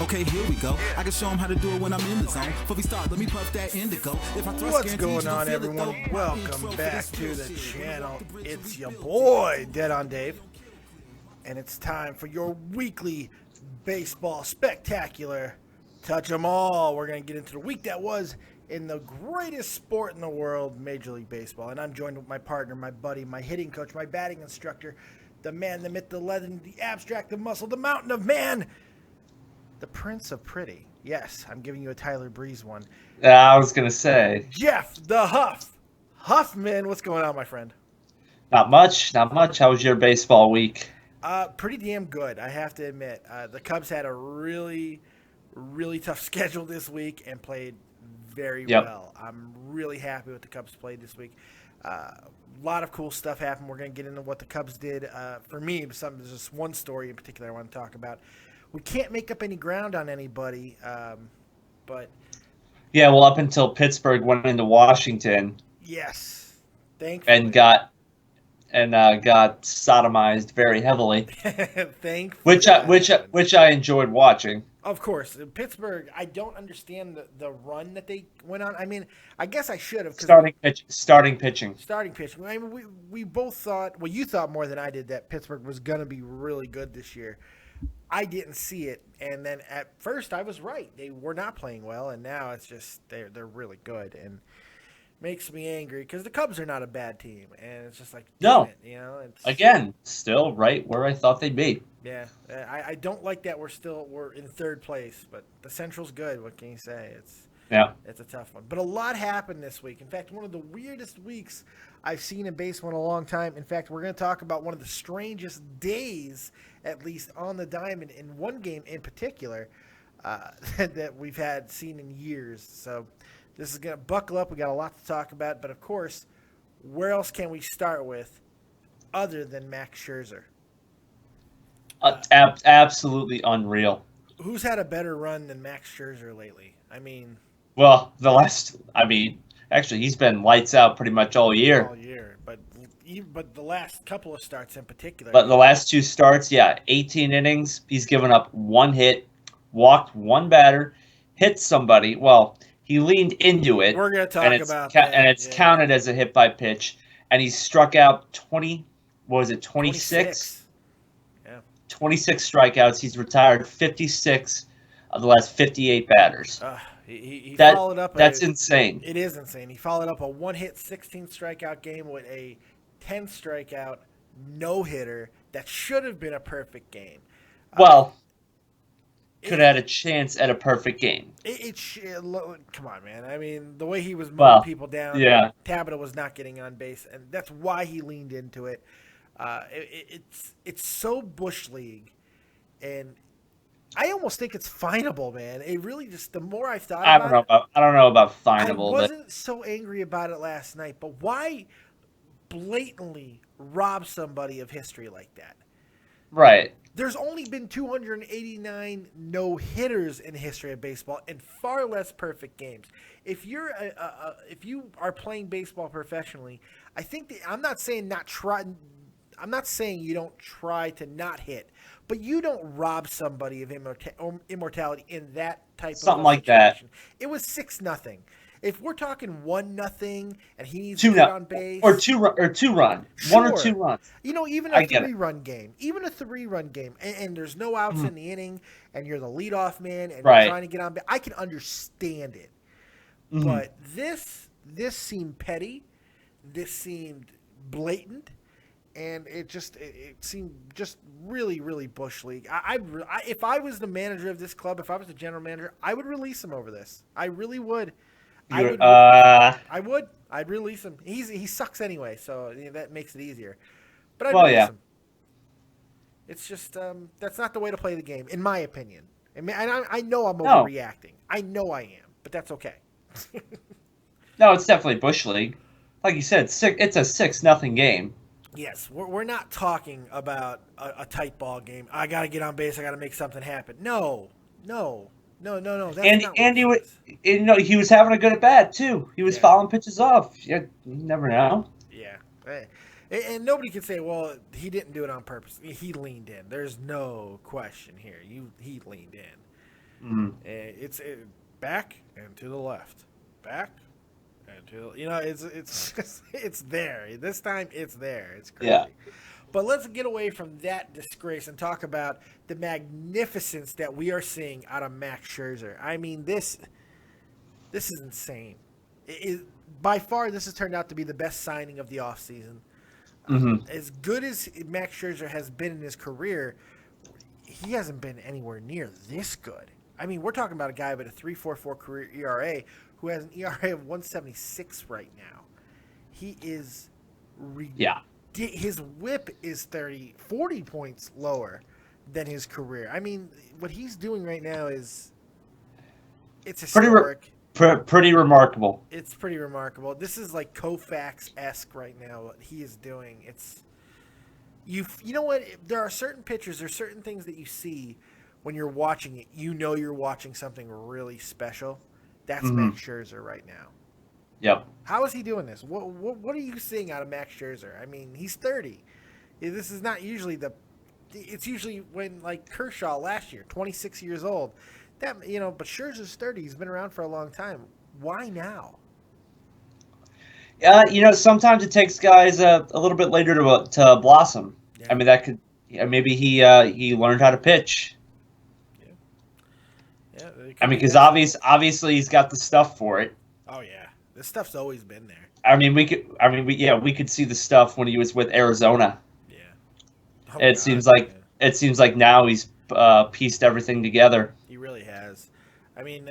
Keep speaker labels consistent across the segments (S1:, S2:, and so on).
S1: Okay, here we go. I can show them how to do it when I'm in the zone. Before we start, let me puff that indigo.
S2: What's going on, everyone? Welcome back to the channel. It's your boy, Dead on Dave. And it's time for your weekly baseball spectacular. Touch 'em all. We're going to get into the week that was in the greatest sport in the world, Major League Baseball. And I'm joined with my partner, my buddy, my hitting coach, my batting instructor, the man, the myth, the legend, the abstract, the muscle, the mountain of man, the Prince of Pretty. Yes, I'm giving you a Tyler Breeze one.
S3: I was going to say.
S2: Jeff the Huff. Huffman, what's going on, my friend?
S3: Not much. How was your baseball week?
S2: Pretty damn good, I have to admit. The Cubs had a really tough schedule this week and played very well. I'm really happy with the Cubs played this week. A lot of cool stuff happened. We're going to get into what the Cubs did. For me, there's just one story in particular I want to talk about. We can't make up any ground on anybody, but...
S3: Yeah, well, up until Pittsburgh went into Washington.
S2: Yes, thankfully.
S3: And got sodomized very heavily.
S2: Thankfully.
S3: Which I enjoyed watching.
S2: Of course. Pittsburgh, I don't understand the run that they went on. I mean, I guess I should have.
S3: Starting pitching.
S2: Starting pitching. I mean, we both thought, well, you thought more than I did that Pittsburgh was going to be really good this year. I didn't see it, and then at first I was right. They were not playing well, and now it's just they're really good, and makes me angry because the Cubs are not a bad team, and it's just like
S3: no,
S2: it's,
S3: again, still right where I thought they'd be.
S2: Yeah, I don't like that we're in third place, but the Central's good. What can you say? It's a tough one, but a lot happened this week. In fact, one of the weirdest weeks I've seen in baseball in a long time. In fact, we're going to talk about one of the strangest days, at least on the diamond, in one game in particular that we've seen in years. So this is going to buckle up. We got a lot to talk about, but of course, where else can we start with other than Max Scherzer?
S3: Absolutely unreal.
S2: Who's had a better run than Max Scherzer lately? I mean,
S3: well, actually, he's been lights out pretty much all year.
S2: All year, but the last couple of starts in particular.
S3: But the last two starts, 18 innings. He's given up one hit, walked one batter, hit somebody. Well, he leaned into it.
S2: We're going to talk about that.
S3: And it's counted as a hit by pitch. And he struck out 26?
S2: Yeah.
S3: 26 strikeouts. He's retired 56 of the last 58 batters.
S2: He followed up.
S3: That's insane.
S2: It is insane. He followed up a one-hit, 16-strikeout game with a 10-strikeout no-hitter that should have been a perfect game.
S3: Well, could have had a chance at a perfect game.
S2: Come on, man. I mean, the way he was mowing people down, Tabita was not getting on base, and that's why he leaned into it. It's so Bush League, and I almost think it's finable, man. It really just, the more I've thought about it.
S3: I don't know about finable.
S2: I wasn't so angry about it last night, but why blatantly rob somebody of history like that? Right. There's only been 289 no-hitters in the history of baseball and far less perfect games. If you are playing baseball professionally, I think I'm not saying you don't try to not hit, but you don't rob somebody of immortality in that type of
S3: something like that.
S2: It was 6-0. If we're talking 1-0 and he needs to get on base,
S3: or two run,
S2: sure.
S3: 1 or 2 runs.
S2: Even a 3-run game, and there's no outs in the inning, and you're the leadoff man, and you're trying to get on base, I can understand it. Mm-hmm. But this seemed petty. This seemed blatant. And it seemed just really, really Bush League. If I was the manager of this club, if I was the general manager, I would release him over this. I really would. I would. I'd release him. He sucks anyway, so that makes it easier. But I'd release him. It's just that's not the way to play the game, in my opinion. And I know I'm overreacting. I know I am, but that's okay.
S3: No, it's definitely Bush League. Like you said, it's a 6-0 game.
S2: Yes, we're not talking about a tight ball game. I got to get on base. I got to make something happen. No. That's
S3: he was having a good at bat too. He was fouling pitches off. You never know.
S2: Yeah, and nobody can say, well, he didn't do it on purpose. He leaned in. There's no question here. He leaned in. It's back and to the left, back and to it's there. This time it's there. It's crazy.
S3: Yeah.
S2: But let's get away from that disgrace and talk about the magnificence that we are seeing out of Max Scherzer. I mean, this is insane. By far, this has turned out to be the best signing of the offseason. As good as Max Scherzer has been in his career, he hasn't been anywhere near this good. I mean, we're talking about a guy with a 3.44 career ERA who has an ERA of 1.76 right now. He is his whip is 40 points lower than his career. I mean, what he's doing right now it's historic.
S3: Pretty remarkable.
S2: It's pretty remarkable. This is like Koufax-esque right now, what he is doing. It's you know what? There are certain pictures, there's certain things that you see when you're watching it. You know you're watching something really special. That's Max Scherzer right now.
S3: Yep.
S2: How is he doing this? What are you seeing out of Max Scherzer? I mean, he's 30. This is not usually it's usually when like Kershaw last year, 26 years old. But Scherzer's 30. He's been around for a long time. Why now?
S3: Sometimes it takes guys a little bit later to blossom. Yeah. I mean, that could maybe he learned how to pitch. Yeah. I mean, because obviously he's got the stuff for it.
S2: Oh yeah, this stuff's always been there.
S3: We could see the stuff when he was with Arizona. Yeah. It seems like now he's pieced everything together.
S2: He really has. I mean,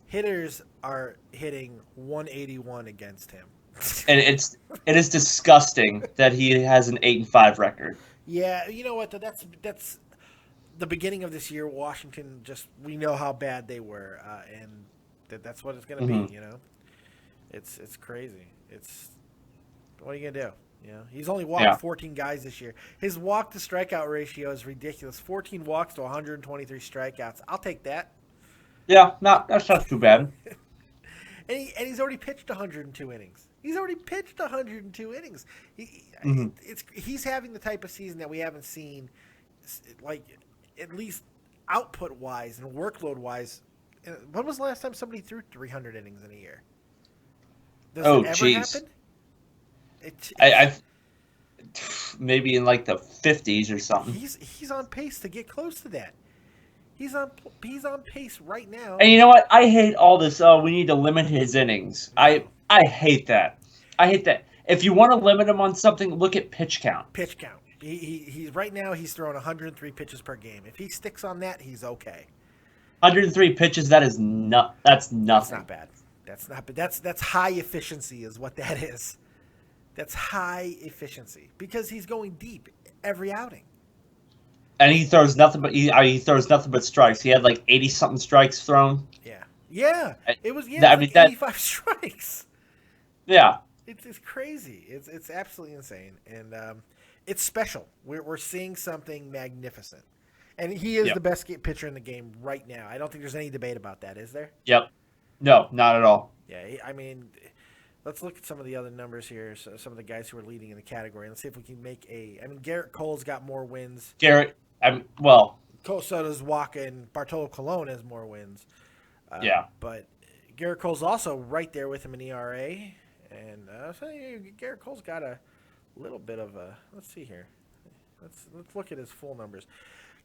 S2: hitters are hitting 181 against him.
S3: And it is disgusting that he has an 8-5 record.
S2: Yeah, you know what? That's the beginning of this year. Washington we know how bad they were, and that's what it's going to be. You know, it's crazy. What are you going to do? You know, he's only walked 14 guys this year. His walk to strikeout ratio is ridiculous. 14 walks to 123 strikeouts. I'll take that.
S3: Yeah, that's not too bad.
S2: and he's already pitched 102 innings. He's He's having the type of season that we haven't seen, like at least output wise and workload wise. When was the last time somebody threw 300 innings in a year? Does it ever happen?
S3: I maybe in like the 50s or something.
S2: He's on pace to get close to that. He's on pace right now.
S3: And you know what? I hate all this. Oh, we need to limit his innings. I hate that. If you want to limit him on something, look at pitch count.
S2: He's right now he's throwing 103 pitches per game. If he sticks on that, he's okay.
S3: 103 pitches. That's nothing.
S2: That's not bad. That's high efficiency is what that is. That's high efficiency because he's going deep every outing.
S3: And he throws nothing but strikes. He had like 80-something strikes thrown.
S2: Yeah. It was 85 strikes.
S3: Yeah.
S2: It's crazy. It's absolutely insane, and it's special. We're seeing something magnificent, and he is the best pitcher in the game right now. I don't think there's any debate about that, is there?
S3: Yep. No, not at all.
S2: Yeah, I mean, let's look at some of the other numbers here. So some of the guys who are leading in the category. Let's see if we can make Garrett Cole's got more wins. Cole Soto's walking. Bartolo Colon has more wins. But Garrett Cole's also right there with him in ERA. And Garrett Cole's got a little bit of a. Let's see here. Let's look at his full numbers.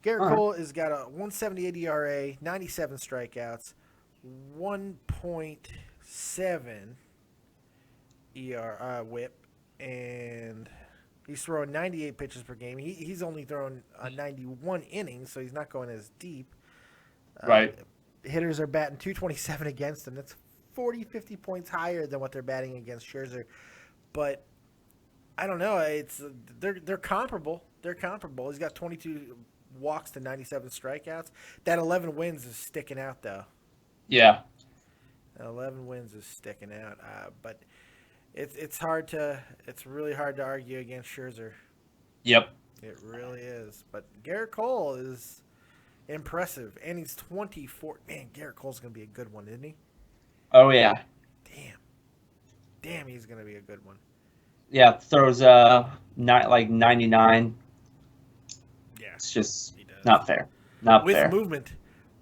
S2: Garrett Cole has got a 1.78 ERA, 97 strikeouts, 1.7 WHIP, and he's throwing 98 pitches per game. He's only thrown 91 innings, so he's not going as deep.
S3: Right.
S2: Hitters are batting 227 against him. That's 40, 50 points higher than what they're batting against Scherzer. But I don't know. They're comparable. They're comparable. He's got 22 walks to 97 strikeouts. That 11 wins is sticking out, though.
S3: Yeah.
S2: 11 wins is sticking out. But it's really hard to argue against Scherzer.
S3: Yep.
S2: It really is. But Garrett Cole is impressive, and he's 24. Man, Garrett Cole's going to be a good one, isn't he?
S3: Oh, yeah.
S2: Damn, he's going to be a good one.
S3: Yeah, throws like 99.
S2: Yeah.
S3: It's just not fair. Not
S2: with
S3: fair.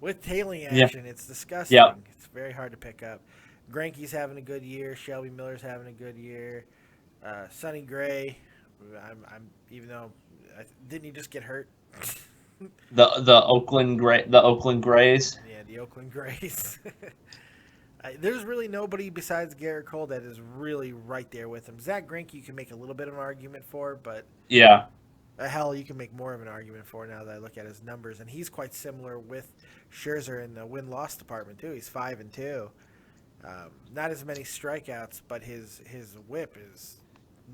S2: With tailing action, it's disgusting.
S3: Yep.
S2: It's very hard to pick up. Greinke's having a good year. Shelby Miller's having a good year. Sonny Gray, didn't he just get hurt?
S3: The Oakland Grays.
S2: Yeah, the Oakland Grays. There's really nobody besides Garrett Cole that is really right there with him. Zach Greinke you can make a little bit of an argument for, but
S3: yeah,
S2: hell, you can make more of an argument for now that I look at his numbers, and he's quite similar with Scherzer in the win-loss department too. He's 5-2. Not as many strikeouts, but his WHIP is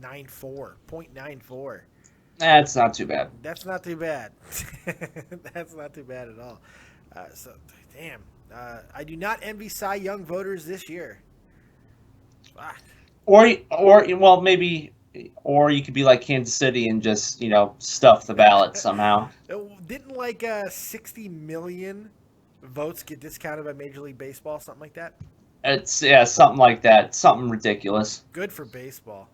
S2: 0.94.
S3: That's not too bad.
S2: That's not too bad. That's not too bad at all. Damn. I do not envy Cy Young voters this year. Fuck. Or you could be like Kansas City and just, stuff the ballot somehow. Didn't 60 million votes get discounted by Major League Baseball, something like that?
S3: It's something like that. Something ridiculous.
S2: Good for baseball.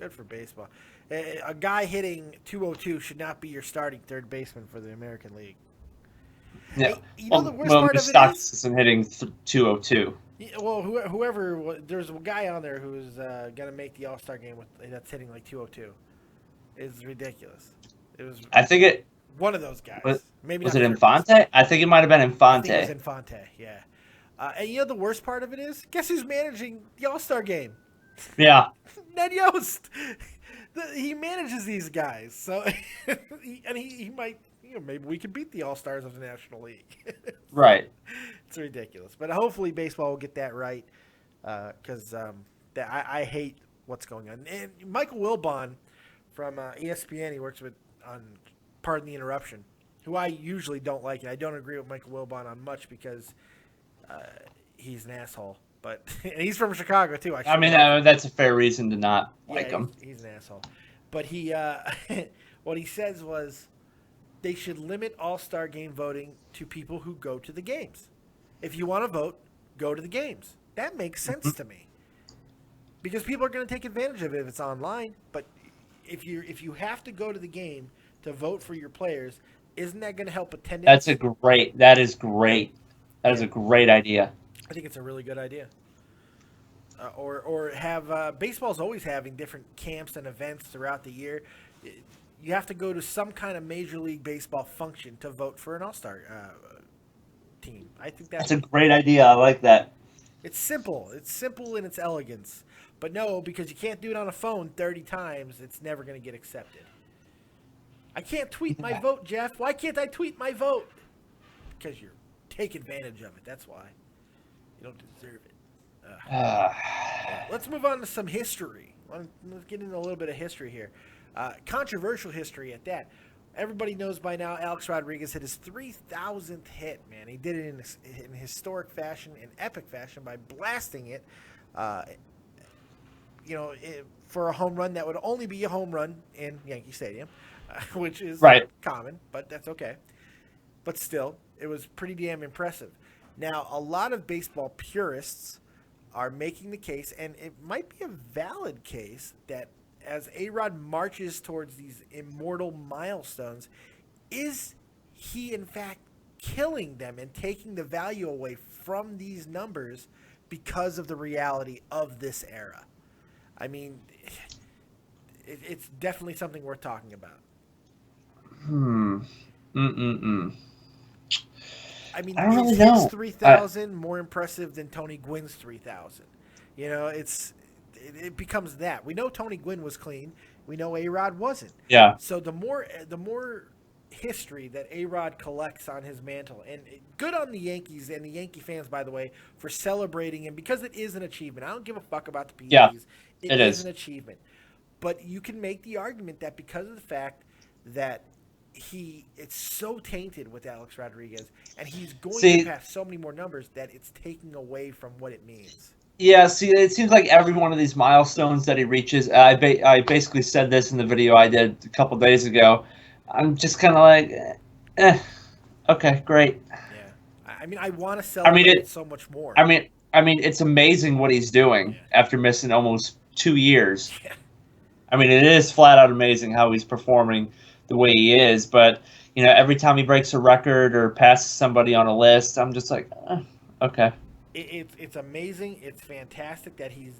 S2: A guy hitting 202 should not be your starting third baseman for the American League.
S3: Yeah.
S2: Hey, the worst part of it
S3: isn't hitting 202.
S2: Well, whoever, there's a guy on there who's going to make the All-Star game that's hitting 202. It's ridiculous. One of those guys.
S3: Was it Infante? I think it might have been Infante.
S2: I think it was Infante, yeah. And the worst part of it is, guess who's managing the All-Star game?
S3: Yeah.
S2: Ned Yost. He manages these guys. So, he might, maybe we can beat the All-Stars of the National League.
S3: Right.
S2: It's ridiculous. But hopefully baseball will get that right because I hate what's going on. And Michael Wilbon from ESPN, he works with on Pardon the Interruption, who I usually don't like. And I don't agree with Michael Wilbon on much because he's an asshole. And he's from Chicago, too.
S3: That's a fair reason to not like him.
S2: He's an asshole. But he, what he says was they should limit All-Star Game voting to people who go to the games. If you want to vote, go to the games. That makes sense to me. Because people are going to take advantage of it if it's online. But if you have to go to the game to vote for your players, isn't that going to help attendance?
S3: That is great. That is a great idea.
S2: I think it's a really good idea. Or have baseball's always having different camps and events throughout the year. You have to go to some kind of Major League Baseball function to vote for an All-Star team. I think that's
S3: a great idea. I like that.
S2: It's simple. It's simple in its elegance. But no, because you can't do it on a phone 30 times, it's never going to get accepted. I can't tweet my vote, Jeff. Why can't I tweet my vote? Because you take advantage of it. That's why. You don't deserve it. Let's move on to some history. Let's get into a little bit of history here. Controversial history at that. Everybody knows by now Alex Rodriguez hit his 3,000th hit, man. He did it in historic fashion, in epic fashion, by blasting it, for a home run that would only be a home run in Yankee Stadium, which is common, but that's okay. But still, it was pretty damn impressive. Now, a lot of baseball purists are making the case, and it might be a valid case, that as A-Rod marches towards these immortal milestones, is he in fact killing them and taking the value away from these numbers because of the reality of this era? I mean, it's definitely something worth talking about. I mean, is his 3,000 more impressive than Tony Gwynn's 3,000? It becomes that. We know Tony Gwynn was clean. We know A-Rod wasn't.
S3: Yeah.
S2: So the more history that A-Rod collects on his mantle, and good on the Yankees and the Yankee fans, by the way, for celebrating him, because it is an achievement. I don't give a fuck about the PEDs.
S3: Yeah,
S2: it is an achievement. But you can make the argument that because of the fact that it's so tainted with Alex Rodriguez, and he's going to pass so many more numbers that it's taking away from what it means.
S3: Yeah, it seems like every one of these milestones that he reaches, I basically said this in the video I did a couple days ago, I'm just kind of like, okay, great.
S2: Yeah. I mean, I want to celebrate it so much more.
S3: I mean, it's amazing what he's doing after missing almost 2 years. Yeah. I mean, it is flat out amazing how he's performing the way he is, but every time he breaks a record or passes somebody on a list, I'm just like, okay.
S2: It's amazing. It's fantastic that he's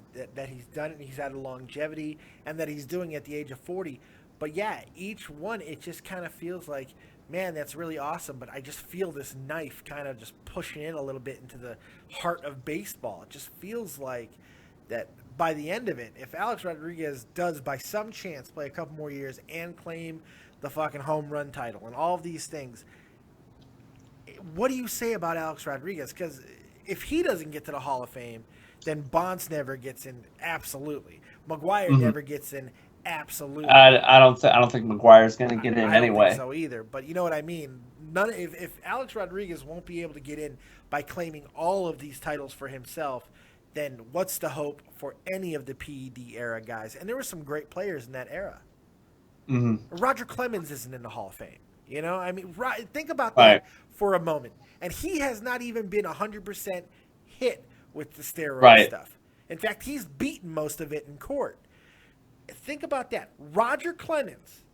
S2: done it. And he's had a longevity, and that he's doing it at the age of 40. But yeah, each one, it just kind of feels like, man, that's really awesome. But I just feel this knife kind of just pushing in a little bit into the heart of baseball. It just feels like that by the end of it, if Alex Rodriguez does by some chance play a couple more years and claim the fucking home run title and all of these things, what do you say about Alex Rodriguez? Because if he doesn't get to the Hall of Fame, then Bonds never gets in. Absolutely, McGwire never gets in. Absolutely.
S3: I don't think McGwire's going to get in anyway.
S2: I don't think so either. But you know what I mean. If Alex Rodriguez won't be able to get in by claiming all of these titles for himself, then what's the hope for any of the PED era guys? And there were some great players in that era. Mm-hmm. Roger Clemens isn't in the Hall of Fame. I mean, think about that for a moment. And he has not even been 100% hit with the steroid stuff. In fact, he's beaten most of it in court. Think about that. Roger Clemens,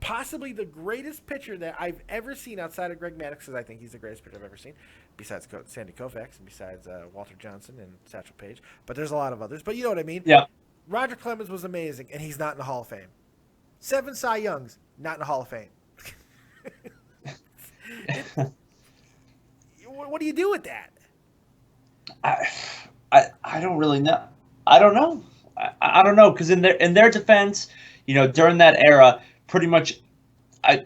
S2: possibly the greatest pitcher that I've ever seen outside of Greg Maddux, because I think he's the greatest pitcher I've ever seen, besides Sandy Koufax and besides Walter Johnson and Satchel Paige. But there's a lot of others. But you know what I mean?
S3: Yeah.
S2: Roger Clemens was amazing, and he's not in the Hall of Fame. 7 Cy Youngs, not in the Hall of Fame. What do you do with that?
S3: I don't really know. I don't know. I don't know, because in their defense, during that era, pretty much,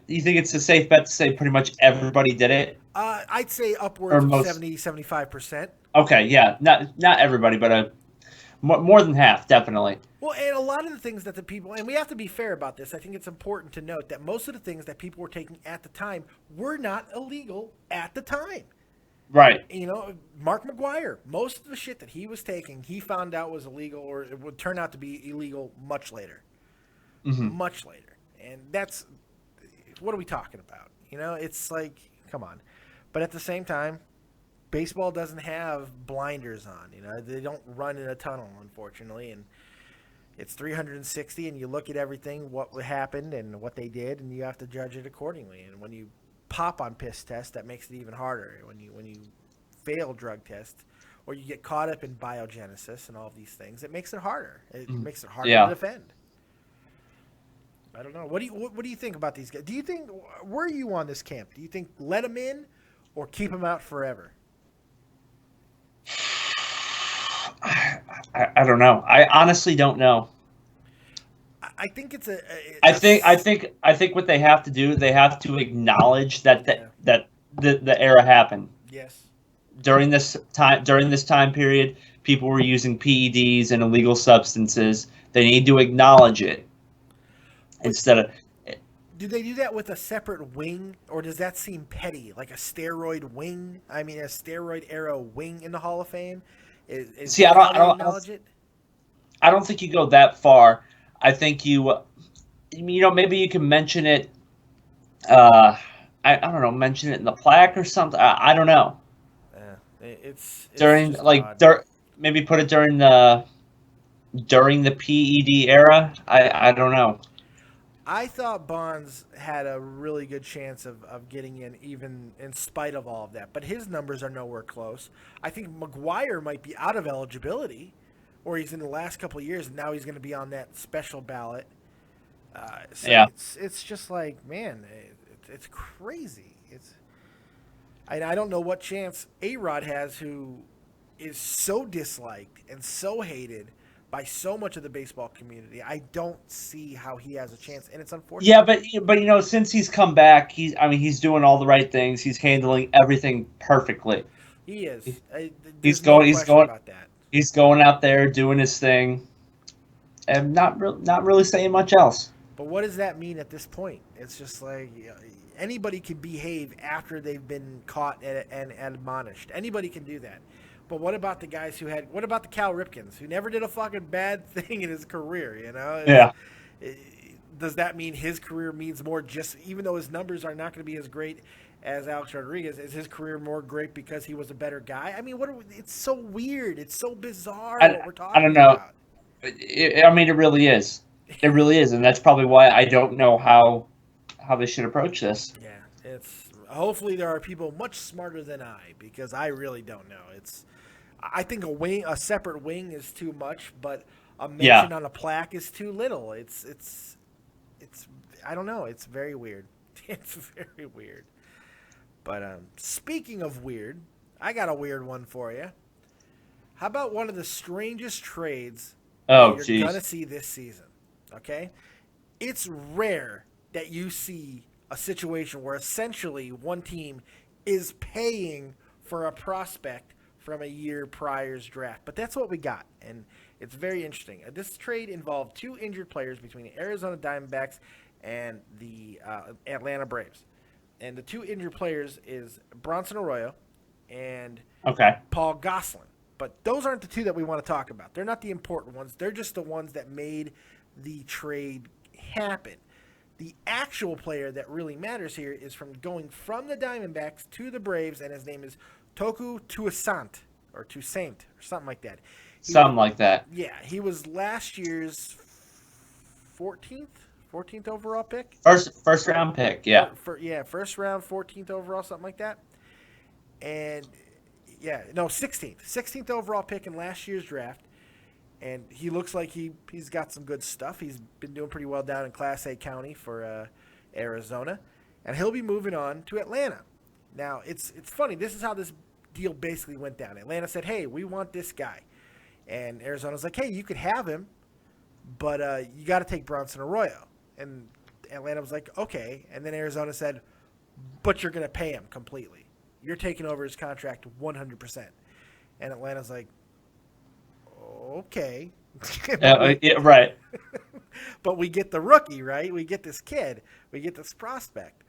S3: you think it's a safe bet to say pretty much everybody did it?
S2: I'd say upwards of 70, 75%.
S3: Okay, yeah, not everybody, but more than half, definitely.
S2: Well, and a lot of the things that the people, and we have to be fair about this, I think it's important to note that most of the things that people were taking at the time were not illegal at the time.
S3: Right.
S2: Mark McGwire, most of the shit that he was taking, he found out was illegal, or it would turn out to be illegal much later. Mm-hmm. Much later. And that's, what are we talking about? It's like, come on. But at the same time, baseball doesn't have blinders on. They don't run in a tunnel, unfortunately. And it's 360, and you look at everything, what happened and what they did, and you have to judge it accordingly. And when you pop on piss test, that makes it even harder. When you fail drug test, or you get caught up in biogenesis and all of these things, it makes it harder. It makes it harder to defend. I don't know. What do you think about these guys? Do you think, where are you on this camp? Do you think let them in or keep them out forever?
S3: I don't know. I honestly don't know.
S2: I think it's
S3: I think what they have to do, they have to acknowledge that the era happened.
S2: Yes.
S3: During this time period, people were using PEDs and illegal substances. They need to acknowledge it instead of.
S2: Do they do that with a separate wing, or does that seem petty, like a steroid wing? I mean, a steroid era wing in the Hall of Fame.
S3: I don't think you go that far. I think maybe you can mention it. I don't know, mention it in the plaque or something. I don't know.
S2: It's
S3: during maybe put it during the PED era. I don't know.
S2: I thought Bonds had a really good chance of getting in, even in spite of all of that. But his numbers are nowhere close. I think McGwire might be out of eligibility, or he's in the last couple of years, and now he's going to be on that special ballot. It's just like, man, it's crazy. I don't know what chance A-Rod has, who is so disliked and so hated by so much of the baseball community. I don't see how he has a chance, and it's unfortunate.
S3: Yeah, but since he's come back, he's doing all the right things. He's handling everything perfectly.
S2: He is.
S3: He's going about that. He's going out there doing his thing, and not really saying much else.
S2: But what does that mean at this point? It's just like anybody can behave after they've been caught and admonished. Anybody can do that. But what about the guys what about the Cal Ripkens, who never did a fucking bad thing in his career,
S3: Yeah.
S2: Does that mean his career means more, just even though his numbers are not going to be as great as Alex Rodriguez, is his career more great because he was a better guy? I mean, it's so weird. It's so bizarre what we're talking about.
S3: It really is. It really is, and that's probably why I don't know how they should approach this.
S2: Yeah, It's hopefully there are people much smarter than I, because I really don't know. I think a separate wing is too much, but a mention on a plaque is too little. It's I don't know. It's very weird. It's very weird. But speaking of weird, I got a weird one for you. How about one of the strangest trades you're going to see this season? Okay? It's rare that you see a situation where essentially one team is paying for a prospect from a year prior's draft. But that's what we got, and it's very interesting. This trade involved two injured players between the Arizona Diamondbacks and the Atlanta Braves. And the two injured players is Bronson Arroyo and Paul Gosselin. But those aren't the two that we want to talk about. They're not the important ones. They're just the ones that made the trade happen. The actual player that really matters here is going from the Diamondbacks to the Braves, and his name is Touki Toussaint or something like that. Yeah, he was last year's 14th overall pick.
S3: First round pick, yeah.
S2: First round, 14th overall, something like that. And 16th overall pick in last year's draft. And he looks like he's got some good stuff. He's been doing pretty well down in Class A County for Arizona. And he'll be moving on to Atlanta. Now, it's funny. This is how this deal basically went down. Atlanta said, hey, we want this guy. And Arizona's like, hey, you could have him, but you got to take Bronson Arroyo. And Atlanta was like, okay. And then Arizona said, but you're going to pay him completely. You're taking over his contract 100%. And Atlanta's like, okay.
S3: Right.
S2: But we get the rookie, right? We get this kid. We get this prospect.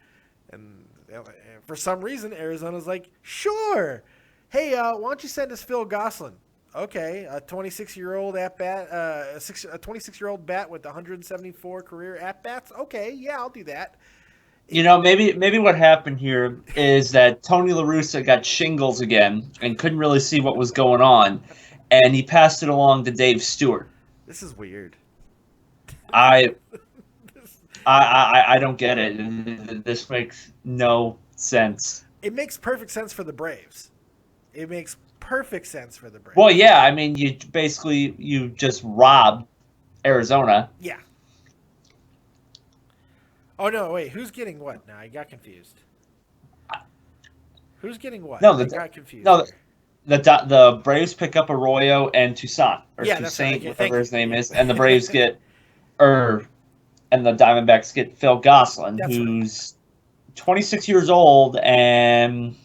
S2: And for some reason, Arizona's like, sure. Hey, why don't you send us Phil Gosselin? Okay, a 26-year-old at-bat, a 26-year-old bat with 174 career at-bats? Okay, yeah, I'll do that.
S3: Maybe what happened here is that Tony La Russa got shingles again and couldn't really see what was going on, and he passed it along to Dave Stewart.
S2: This is weird.
S3: I don't get it. This makes no sense.
S2: It makes perfect sense for the Braves. It makes perfect sense for the Braves.
S3: Well, yeah, I mean, you just robbed Arizona.
S2: Yeah. Oh, no, wait. Who's getting what? Now, I got confused. Who's getting what?
S3: No,
S2: I got confused.
S3: No, the Braves pick up Arroyo and Toussaint,
S2: Toussaint,
S3: whatever his name is, and the Braves get, and the Diamondbacks get Phil Gosselin, who's 26 years old, and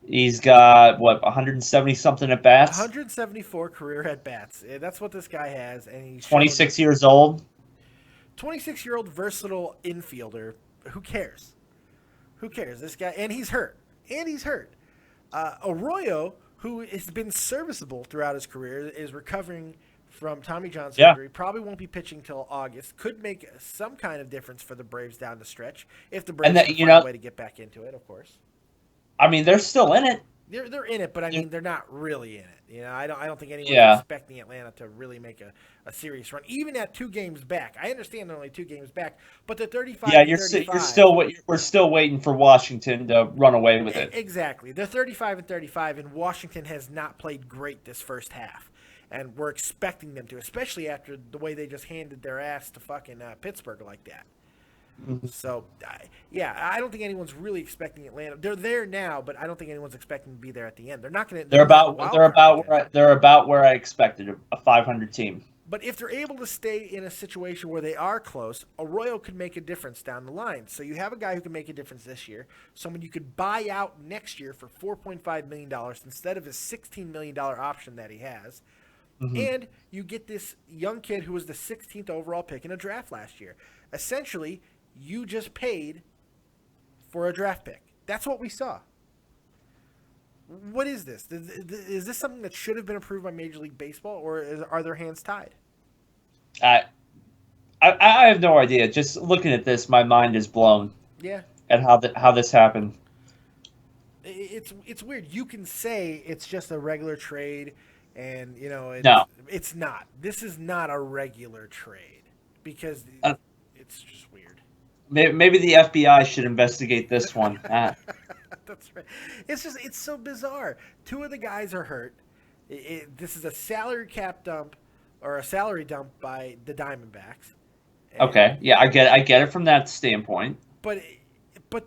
S3: he's got, 170-something at bats?
S2: 174 career at bats. That's what this guy has, and he's
S3: 26 years old.
S2: 26-year-old versatile infielder. Who cares? This guy, and he's hurt. Arroyo, who has been serviceable throughout his career, is recovering from Tommy John surgery. Probably won't be pitching till August. Could make some kind of difference for the Braves down the stretch if the Braves can find a way to get back into it, of course.
S3: I mean, they're still in it.
S2: They're in it, but I mean, they're not really in it. I don't think anyone's expecting Atlanta to really make a serious run, even at 2 games back. I understand they're only 2 games back, but they're 35.
S3: Yeah, we're still waiting for Washington to run away with it.
S2: Exactly, they're 35-35, and Washington has not played great this first half, and we're expecting them to, especially after the way they just handed their ass to fucking Pittsburgh like that. Mm-hmm. So, I don't think anyone's really expecting Atlanta. They're there now, but I don't think anyone's expecting to be there at the end. They're not going to. They're
S3: about where I expected, a 500 team.
S2: But if they're able to stay in a situation where they are close, Arroyo could make a difference down the line. So you have a guy who can make a difference this year, someone you could buy out next year for $4.5 million instead of his $16 million option that he has. Mm-hmm. And you get this young kid who was the 16th overall pick in a draft last year. Essentially, you just paid for a draft pick. That's what we saw. What is this? Is this something that should have been approved by Major League Baseball, or are their hands tied?
S3: I have no idea. Just looking at this, my mind is blown.
S2: Yeah.
S3: At how this happened.
S2: It's weird. You can say it's just a regular trade, and it's not. This is not a regular trade because it's just weird.
S3: Maybe the FBI should investigate this one.
S2: That's right. It's so bizarre. Two of the guys are hurt. This is a salary cap dump or a salary dump by the Diamondbacks.
S3: Okay, yeah, I get it from that standpoint.
S2: But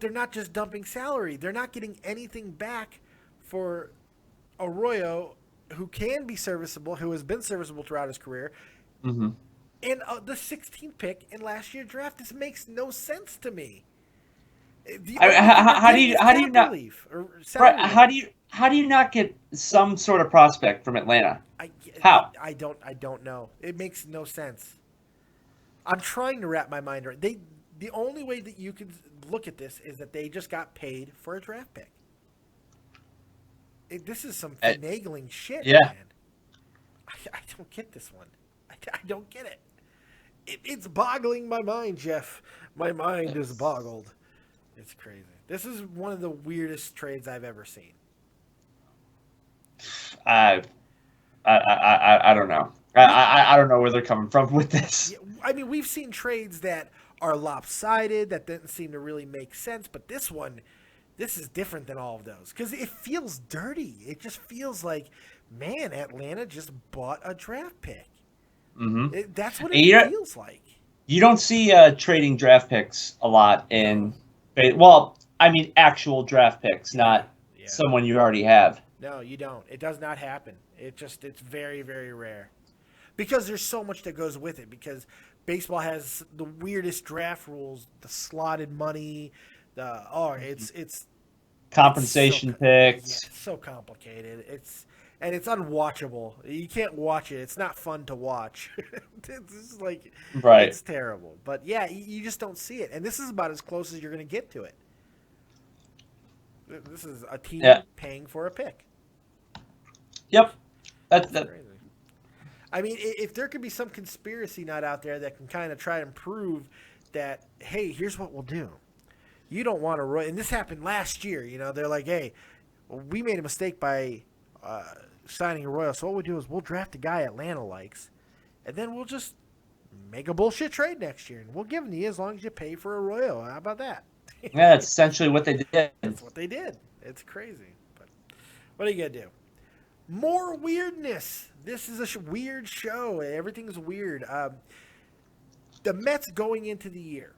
S2: they're not just dumping salary. They're not getting anything back for Arroyo, who can be serviceable, who has been serviceable throughout his career.
S3: Mm-hmm.
S2: And the 16th pick in last year's draft. This makes no sense to me.
S3: How do you not? Right, how do you not get some sort of prospect from Atlanta? How?
S2: I don't know. It makes no sense. I'm trying to wrap my mind around. The only way that you can look at this is that they just got paid for a draft pick. This is some finagling shit,
S3: yeah.
S2: man. I don't get this one. I don't get it. It's boggling my mind, Jeff. My mind is boggled. It's crazy. This is one of the weirdest trades I've ever seen.
S3: I don't know. I don't know where they're coming from with this.
S2: Yeah, I mean, we've seen trades that are lopsided, that didn't seem to really make sense, but this is different than all of those because it feels dirty. It just feels like, man, Atlanta just bought a draft pick.
S3: Mm-hmm.
S2: That's what it feels like.
S3: You don't see trading draft picks a lot in, well, I mean actual draft picks, not someone you already have.
S2: No, you don't. It does not happen. It's very, very rare. Because there's so much that goes with it. Because baseball has the weirdest draft rules, the slotted money, it's
S3: compensation picks.
S2: Yeah, it's so complicated. It's unwatchable. You can't watch it. It's not fun to watch. It's like
S3: right.
S2: It's terrible. But yeah, you just don't see it. And this is about as close as you're going to get to it. This is a team paying for a pick.
S3: Yep.
S2: That's crazy. I mean, if there could be some conspiracy nut out there that can kind of try and prove that, hey, here's what we'll do. You don't want to – and this happened last year. You know, they're like, hey, we made a mistake by signing Arroyo. So what we'll do is we'll draft a guy Atlanta likes, and then we'll just make a bullshit trade next year. And we'll give him to you as long as you pay for Arroyo. How about that?
S3: Yeah, that's essentially what they did.
S2: That's what they did. It's crazy. But what are you going to do? More weirdness. This is a weird show. Everything's weird. The Mets going into the year,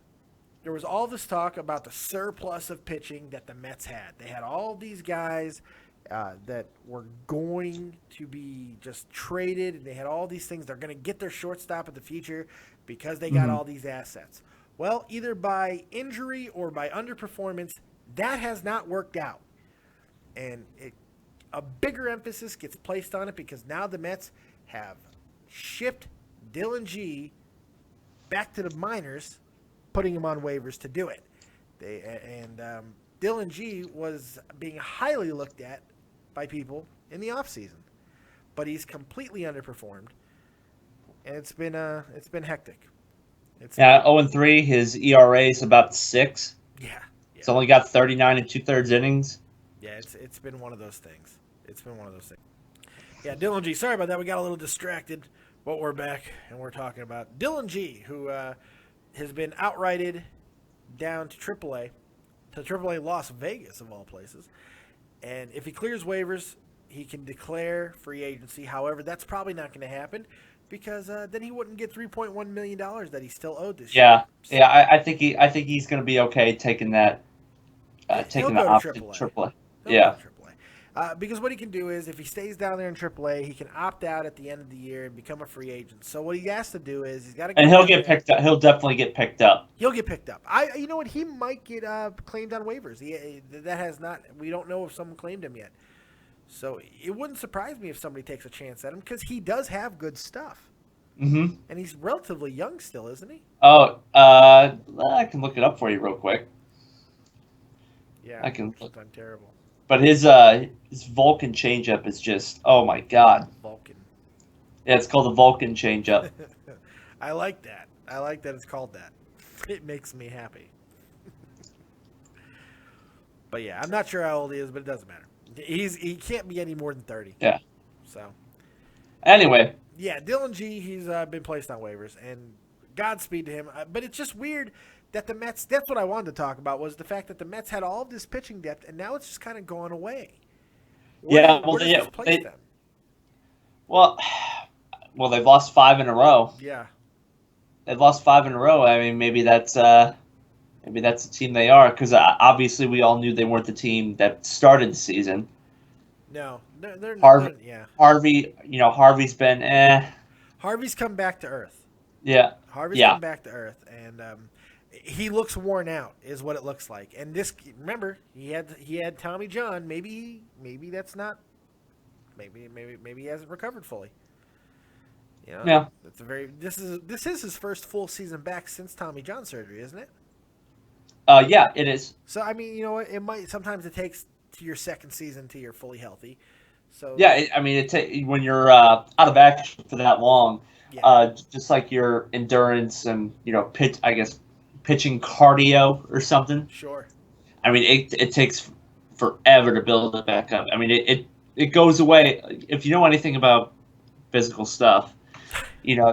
S2: there was all this talk about the surplus of pitching that the Mets had. They had all these guys that were going to be just traded, and they had all these things. They're going to get their shortstop in the future because they got all these assets. Well, either by injury or by underperformance, that has not worked out. And a bigger emphasis gets placed on it because now the Mets have shipped Dillon Gee back to the minors, putting him on waivers to do it. Dillon Gee was being highly looked at by people in the offseason, but he's completely underperformed, and it's been hectic.
S3: 0-3. His ERA is about 6.
S2: Yeah.
S3: It's only got 39 and 2/3 innings.
S2: Yeah, it's been one of those things. Yeah, Dillon Gee. Sorry about that. We got a little distracted, but we're back and we're talking about Dillon Gee, who has been outrighted down to AAA Las Vegas of all places. And if he clears waivers, he can declare free agency. However, that's probably not going to happen because then he wouldn't get $3.1 million that he still owed this year. So,
S3: I think he's going to be okay taking that. Taking the opt to AAA. Yeah.
S2: Because what he can do is if he stays down there in AAA, he can opt out at the end of the year and become a free agent. So what he has to do is he's got to.
S3: And he'll get picked up. He'll definitely get picked up.
S2: He'll get picked up. You know what? He might get claimed on waivers. That has not. We don't know if someone claimed him yet. So it wouldn't surprise me if somebody takes a chance at him because he does have good stuff.
S3: Mm-hmm.
S2: And he's relatively young still, isn't he?
S3: Oh, I can look it up for you real quick.
S2: Yeah,
S3: I can.
S2: I'm terrible.
S3: But his Vulcan changeup is just, oh my god.
S2: Vulcan.
S3: Yeah, it's called the Vulcan changeup.
S2: I like that. I like that it's called that. It makes me happy. But yeah, I'm not sure how old he is, but it doesn't matter. He can't be any more than 30.
S3: Yeah.
S2: So.
S3: Anyway.
S2: Yeah, Dillon Gee, he's been placed on waivers, and Godspeed to him. But it's just weird that the Mets, that's what I wanted to talk about, was the fact that the Mets had all of this pitching depth, and now it's just kind of gone away. Where does this place them?
S3: Well, they've lost 5 in a row.
S2: Yeah.
S3: They've lost 5 in a row. I mean, maybe that's the team they are, because obviously we all knew they weren't the team that started the season.
S2: No, they're yeah.
S3: Harvey's been
S2: Harvey's come back to earth.
S3: Yeah.
S2: Harvey's come back to earth, and he looks worn out, is what it looks like. And this, remember, he had Tommy John. Maybe that's not. Maybe he hasn't recovered fully.
S3: Yeah.
S2: That's this is his first full season back since Tommy John surgery, isn't it?
S3: Yeah, it is.
S2: So I mean, it might sometimes it takes to your second season till you're fully healthy. So
S3: yeah, when you're out of action for that long, just like your endurance and pitching cardio or something.
S2: Sure.
S3: I mean, it takes forever to build it back up. I mean, it goes away if you know anything about physical stuff. Like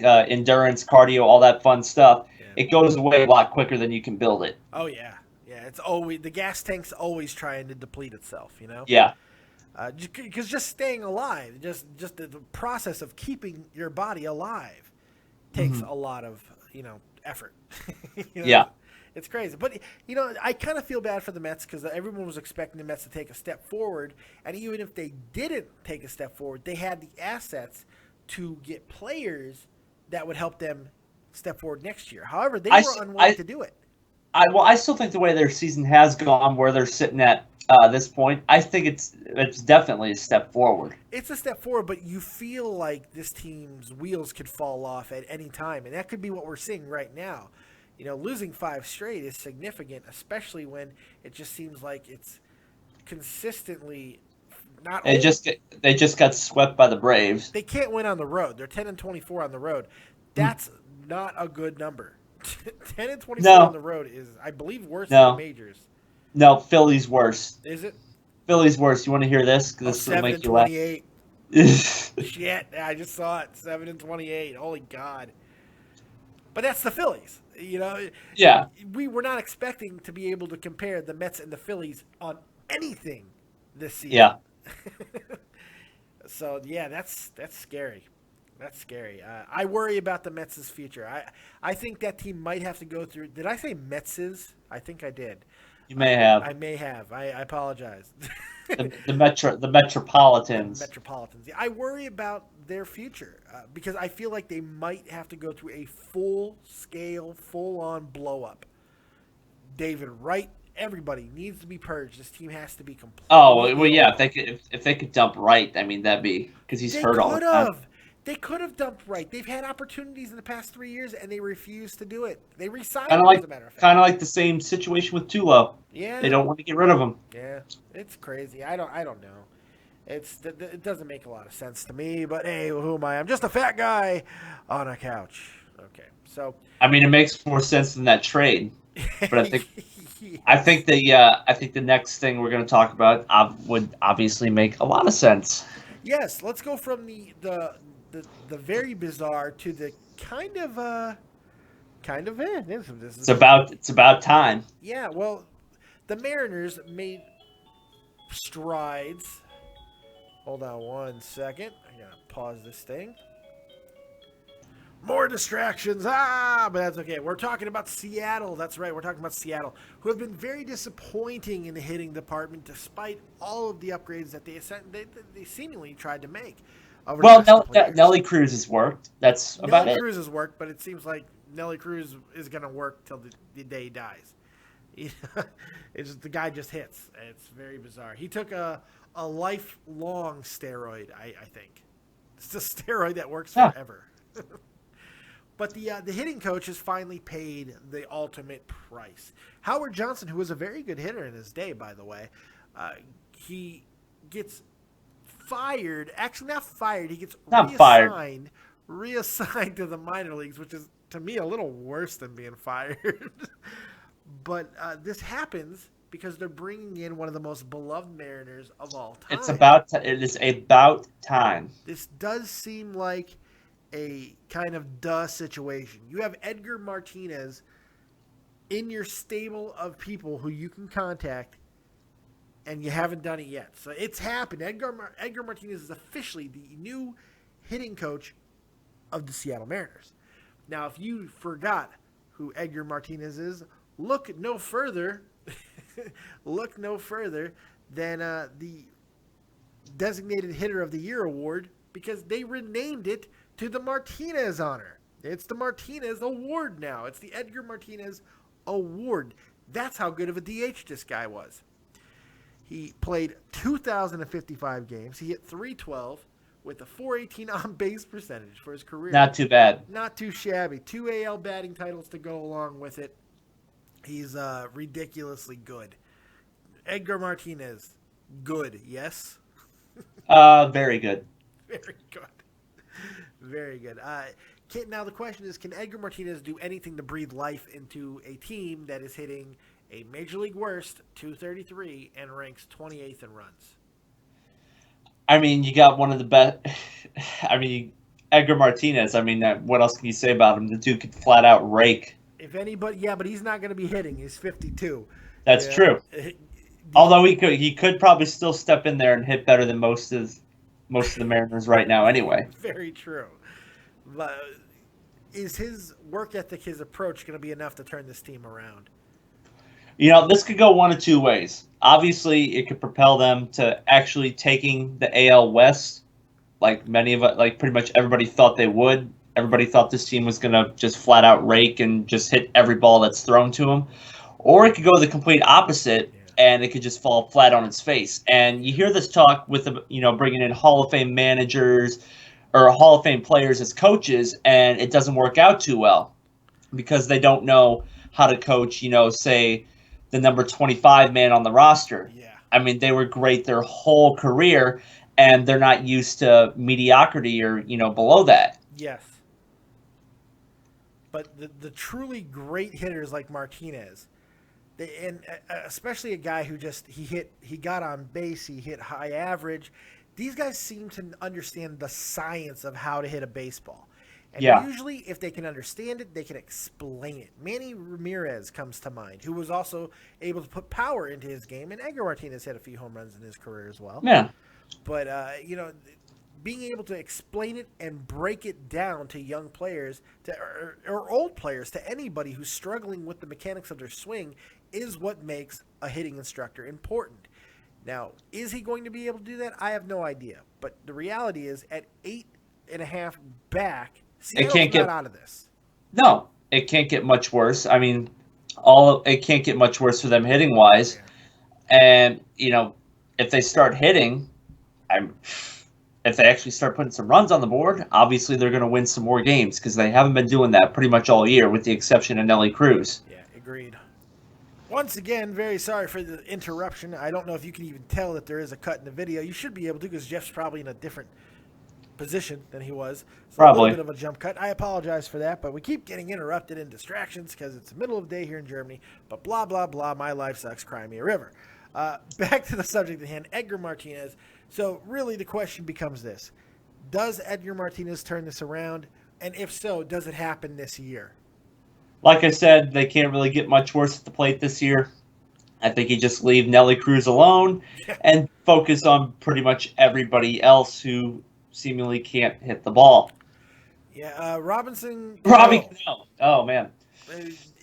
S3: endurance, cardio, all that fun stuff. Yeah. It goes away a lot quicker than you can build it.
S2: Oh yeah. It's always the gas tank's always trying to deplete itself,
S3: Yeah.
S2: Because just staying alive, just the process of keeping your body alive takes a lot of effort.
S3: Yeah.
S2: It's crazy, but I kind of feel bad for the Mets because everyone was expecting the Mets to take a step forward, and even if they didn't take a step forward, they had the assets to get players that would help them step forward next year. However, they were unwilling to do it.
S3: I still think the way their season has gone, where they're sitting at this point, I think it's definitely a step forward.
S2: It's a step forward, but you feel like this team's wheels could fall off at any time, and that could be what we're seeing right now. Losing 5 straight is significant, especially when it just seems like it's consistently not.
S3: They just got swept by the Braves.
S2: They can't win on the road. They're 10-24 on the road. That's not a good number. 10-24 on the road is, I believe, worse than the majors.
S3: No, Philly's worse.
S2: Is it?
S3: Philly's worse. You want to hear this? Because this will make you laugh.
S2: 7-28. Shit, I just saw it. 7-28. Holy God. But that's the Phillies.
S3: Yeah.
S2: We were not expecting to be able to compare the Mets and the Phillies on anything this season.
S3: Yeah.
S2: So, yeah, that's scary. That's scary. I worry about the Mets' future. I think that team might have to go through. Did I say Mets'? I think I did.
S3: You may have.
S2: I may have. I apologize.
S3: the Metropolitans.
S2: Metropolitans. I worry about their future because I feel like they might have to go through a full-scale, full-on blow-up. David Wright, everybody needs to be purged. This team has to be complete.
S3: Oh, well, yeah. If they could dump Wright, I mean, that'd be because he's hurt all the time.
S2: They could have dumped Wright. They've had opportunities in the past 3 years, and they refused to do it. They re-signed him, as a matter of fact.
S3: Kind of like the same situation with Tulo.
S2: Yeah.
S3: They don't want to get rid of him.
S2: Yeah, it's crazy. I don't know. It doesn't make a lot of sense to me, but hey, who am I? I'm just a fat guy on a couch. Okay, so.
S3: I mean, it makes more sense than that trade, but I think I think the next thing we're going to talk about would obviously make a lot of sense.
S2: Yes, let's go from the very bizarre to the kind of
S3: It's about time.
S2: Yeah, well, the Mariners made strides. Hold on 1 second. I gotta pause this thing. More distractions. But that's okay. We're talking about Seattle. That's right. We're talking about Seattle, who have been very disappointing in the hitting department, despite all of the upgrades that they seemingly tried to make.
S3: Well, Nelly Cruz has worked. That's about it.
S2: Nelly Cruz has worked, but it seems like Nelly Cruz is going to work till the day he dies. It's just, the guy just hits. It's very bizarre. He took a lifelong steroid, I think. It's a steroid that works forever. But the hitting coach has finally paid the ultimate price. Howard Johnson, who was a very good hitter in his day, by the way, he gets fired. Actually, not fired. He gets reassigned to the minor leagues, which is, to me, a little worse than being fired. But this happens because they're bringing in one of the most beloved Mariners of all time.
S3: It is about time.
S2: This does seem like a kind of duh situation. You have Edgar Martinez in your stable of people who you can contact, and you haven't done it yet. So it's happened. Edgar Martinez is officially the new hitting coach of the Seattle Mariners. Now, if you forgot who Edgar Martinez is, look no further than the Designated Hitter of the Year award, because they renamed it to the Martinez honor. It's the Martinez Award now. It's the Edgar Martinez Award. That's how good of a DH this guy was. He played 2,055 games. He hit .312 with a .418 on-base percentage for his career.
S3: Not too bad.
S2: Not too shabby. 2 AL batting titles to go along with it. He's ridiculously good. Edgar Martinez, good, yes?
S3: Very good.
S2: Very good. Very good. Now the question is, can Edgar Martinez do anything to breathe life into a team that is hitting a Major League worst .233 and ranks 28th in runs?
S3: I mean, you got one of the best. I mean, Edgar Martinez. I mean, what else can you say about him? The dude could flat out rake.
S2: If anybody, yeah, but he's not going to be hitting. He's 52.
S3: That's true. Although he could probably still step in there and hit better than most of the Mariners right now. Anyway.
S2: Very true. But is his work ethic, his approach, going to be enough to turn this team around?
S3: You know, this could go one of two ways. Obviously, it could propel them to actually taking the AL West, like pretty much everybody thought they would. Everybody thought this team was going to just flat out rake and just hit every ball that's thrown to them. Or it could go the complete opposite, and it could just fall flat on its face. And you hear this talk with, bringing in Hall of Fame managers or Hall of Fame players as coaches, and it doesn't work out too well because they don't know how to coach, say, the number 25 man on the roster.
S2: Yeah. I
S3: mean, they were great their whole career, and they're not used to mediocrity or, below that.
S2: Yes. But the truly great hitters like Martinez, and especially a guy who he got on base, he hit high average. These guys seem to understand the science of how to hit a baseball. And usually, if they can understand it, they can explain it. Manny Ramirez comes to mind, who was also able to put power into his game, and Edgar Martinez had a few home runs in his career as well.
S3: Yeah.
S2: But, being able to explain it and break it down to young players or old players, to anybody who's struggling with the mechanics of their swing, is what makes a hitting instructor important. Now, is he going to be able to do that? I have no idea. But the reality is, at 8.5 back, Seattle's not out of this.
S3: No, it can't get much worse. I mean, it can't get much worse for them hitting wise. Yeah. And if they start hitting, if they actually start putting some runs on the board, obviously they're going to win some more games because they haven't been doing that pretty much all year, with the exception of Nelly Cruz.
S2: Yeah, agreed. Once again, very sorry for the interruption. I don't know if you can even tell that there is a cut in the video. You should be able to, because Jeff's probably in a different position than he was. So
S3: probably.
S2: A little bit of a jump cut. I apologize for that, but we keep getting interrupted in distractions because it's the middle of the day here in Germany. But blah, blah, blah, my life sucks, cry me a river. Back to the subject at hand, Edgar Martinez. So really the question becomes this. Does Edgar Martinez turn this around? And if so, does it happen this year?
S3: Like I said, they can't really get much worse at the plate this year. I think you just leave Nelly Cruz alone and focus on pretty much everybody else who seemingly can't hit the ball.
S2: Yeah, Robbie
S3: Cano. Oh, man.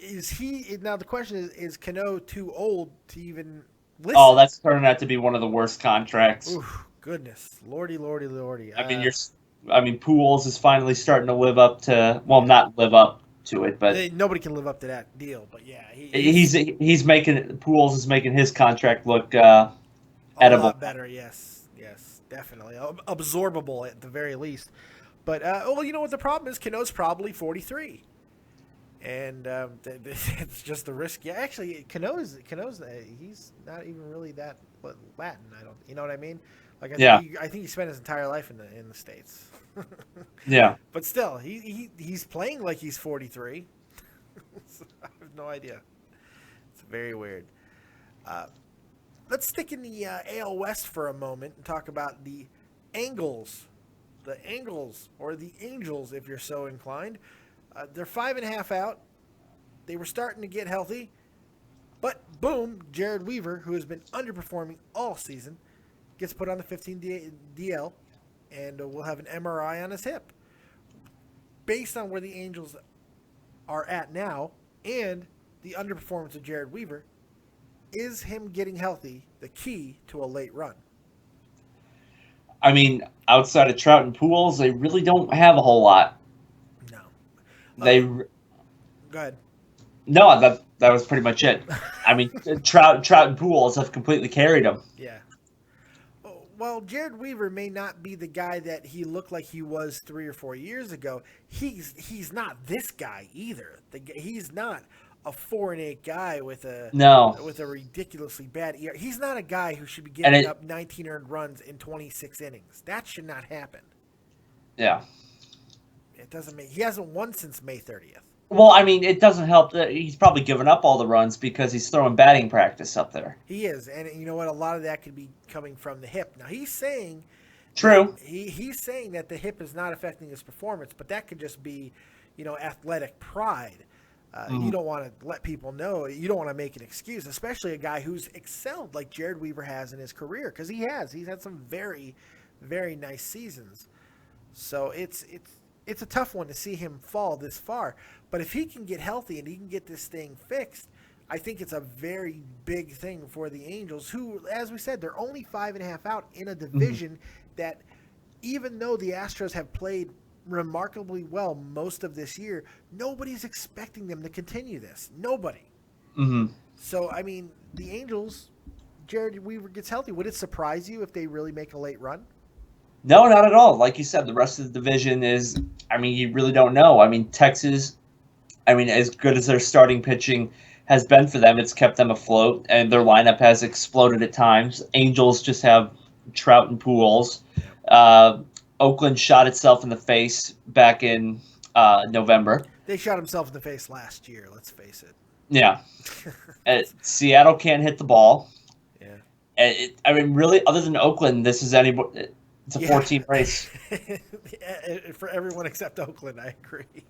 S2: Is he – now the question is Cano too old to even listen?
S3: Oh, that's turning out to be one of the worst contracts.
S2: Oof, goodness. Lordy.
S3: I mean, Pujols is finally starting to live up to – well, not live up to it, but –
S2: nobody can live up to that deal, but yeah.
S3: He's making – Pujols is making his contract look
S2: edible. A lot better, yes. Definitely. Absorbable at the very least. But, you know what the problem is? Cano's probably 43. And it's just the risk. Yeah, actually, Cano's he's not even really that Latin. You know what I mean? Like, I think he spent his entire life in the States.
S3: Yeah.
S2: But still, he's playing like he's 43. So I have no idea. It's very weird. Let's stick in the AL West for a moment and talk about the Angles the Angles, or the Angels if you're so inclined. They're 5.5 out. They were starting to get healthy. But boom, Jered Weaver, who has been underperforming all season, gets put on the 15 DL and will have an MRI on his hip. Based on where the Angels are at now and the underperformance of Jered Weaver, is him getting healthy the key to a late run?
S3: I mean, outside of Trout and Pujols, they really don't have a whole lot.
S2: No.
S3: Go
S2: ahead.
S3: No, that was pretty much it. I mean, Trout and Pujols have completely carried them.
S2: Yeah. Well, Jered Weaver may not be the guy that he looked like he was 3 or 4 years ago. He's not this guy either. He's not a 4-8 guy with a ridiculously bad ERA. He's not a guy who should be giving up 19 earned runs in 26 innings. That should not happen.
S3: Yeah.
S2: It doesn't he hasn't won since May 30th.
S3: Well, I mean, it doesn't help that he's probably given up all the runs because he's throwing batting practice up there.
S2: He is, and you know what? A lot of that could be coming from the hip. Now, he's saying...
S3: True.
S2: He's saying that the hip is not affecting his performance, but that could just be, athletic pride. You don't want to let people know. You don't want to make an excuse, especially a guy who's excelled like Jered Weaver has in his career, because he has. He's had some very, very nice seasons. So it's a tough one to see him fall this far. But if he can get healthy and he can get this thing fixed, I think it's a very big thing for the Angels, who, as we said, they're only 5.5 out in a division that, even though the Astros have played remarkably well most of this year, nobody's expecting them to continue this. Nobody. So, I mean, the Angels, Jered Weaver gets healthy. Would it surprise you if they really make a late run?
S3: No, not at all. Like you said, the rest of the division is, I mean, you really don't know. I mean, Texas, as good as their starting pitching has been for them, it's kept them afloat, and their lineup has exploded at times. Angels just have Trout and Pujols. Oakland shot itself in the face back in November.
S2: They shot themselves in the face last year, let's face it.
S3: Yeah. Seattle can't hit the ball.
S2: Yeah.
S3: I mean, really, other than Oakland, this is anybody. It's a 4-team race.
S2: For everyone except Oakland, I agree.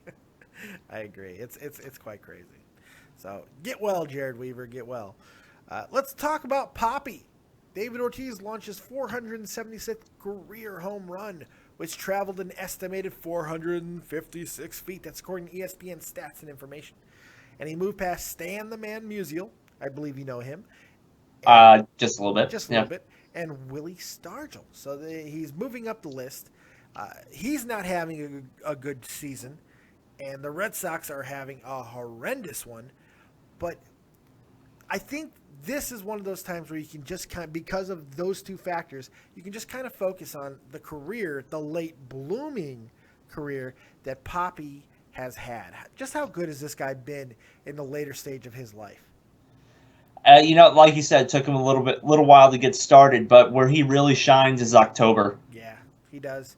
S2: I agree. It's quite crazy. So get well, Jered Weaver. Get well. Let's talk about Poppy. David Ortiz launches 476th career home run, which traveled an estimated 456 feet. That's according to ESPN Stats and Information. And he moved past Stan the Man Musial. I believe you know him.
S3: Just a little bit.
S2: Just a little bit. And Willie Stargell. So he's moving up the list. He's not having a good season. And the Red Sox are having a horrendous one. But I think this is one of those times where you can just because of those two factors, you can just kind of focus on the career, the late blooming career that Poppy has had. Just how good has this guy been in the later stage of his life?
S3: Like you said, it took him a little while to get started, but where he really shines is October.
S2: Yeah, he does.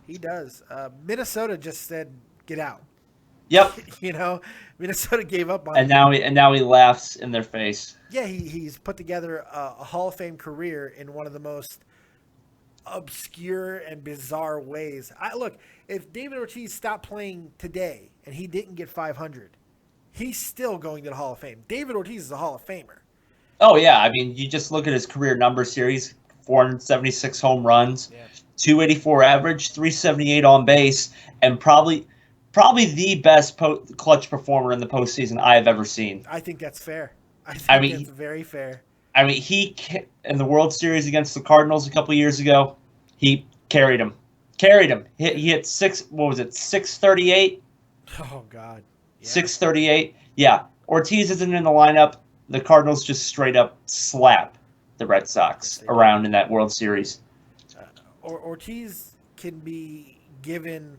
S2: He does. Minnesota just said, get out.
S3: Yep.
S2: Minnesota gave up on
S3: him. And now he laughs in their face.
S2: Yeah, he's put together a Hall of Fame career in one of the most obscure and bizarre ways. Look, if David Ortiz stopped playing today and he didn't get 500, he's still going to the Hall of Fame. David Ortiz is a Hall of Famer.
S3: Oh, yeah. I mean, you just look at his career numbers here. He's 476 home runs, 284 average, 378 on base, and probably the best clutch performer in the postseason I have ever seen.
S2: I think that's fair. I mean, that's very fair.
S3: I mean, he in the World Series against the Cardinals a couple years ago, he carried him. He hit 638?
S2: Oh, God.
S3: Yeah. 638. Yeah. Ortiz isn't in the lineup. The Cardinals just straight up slap the Red Sox around in that World Series.
S2: Ortiz can be given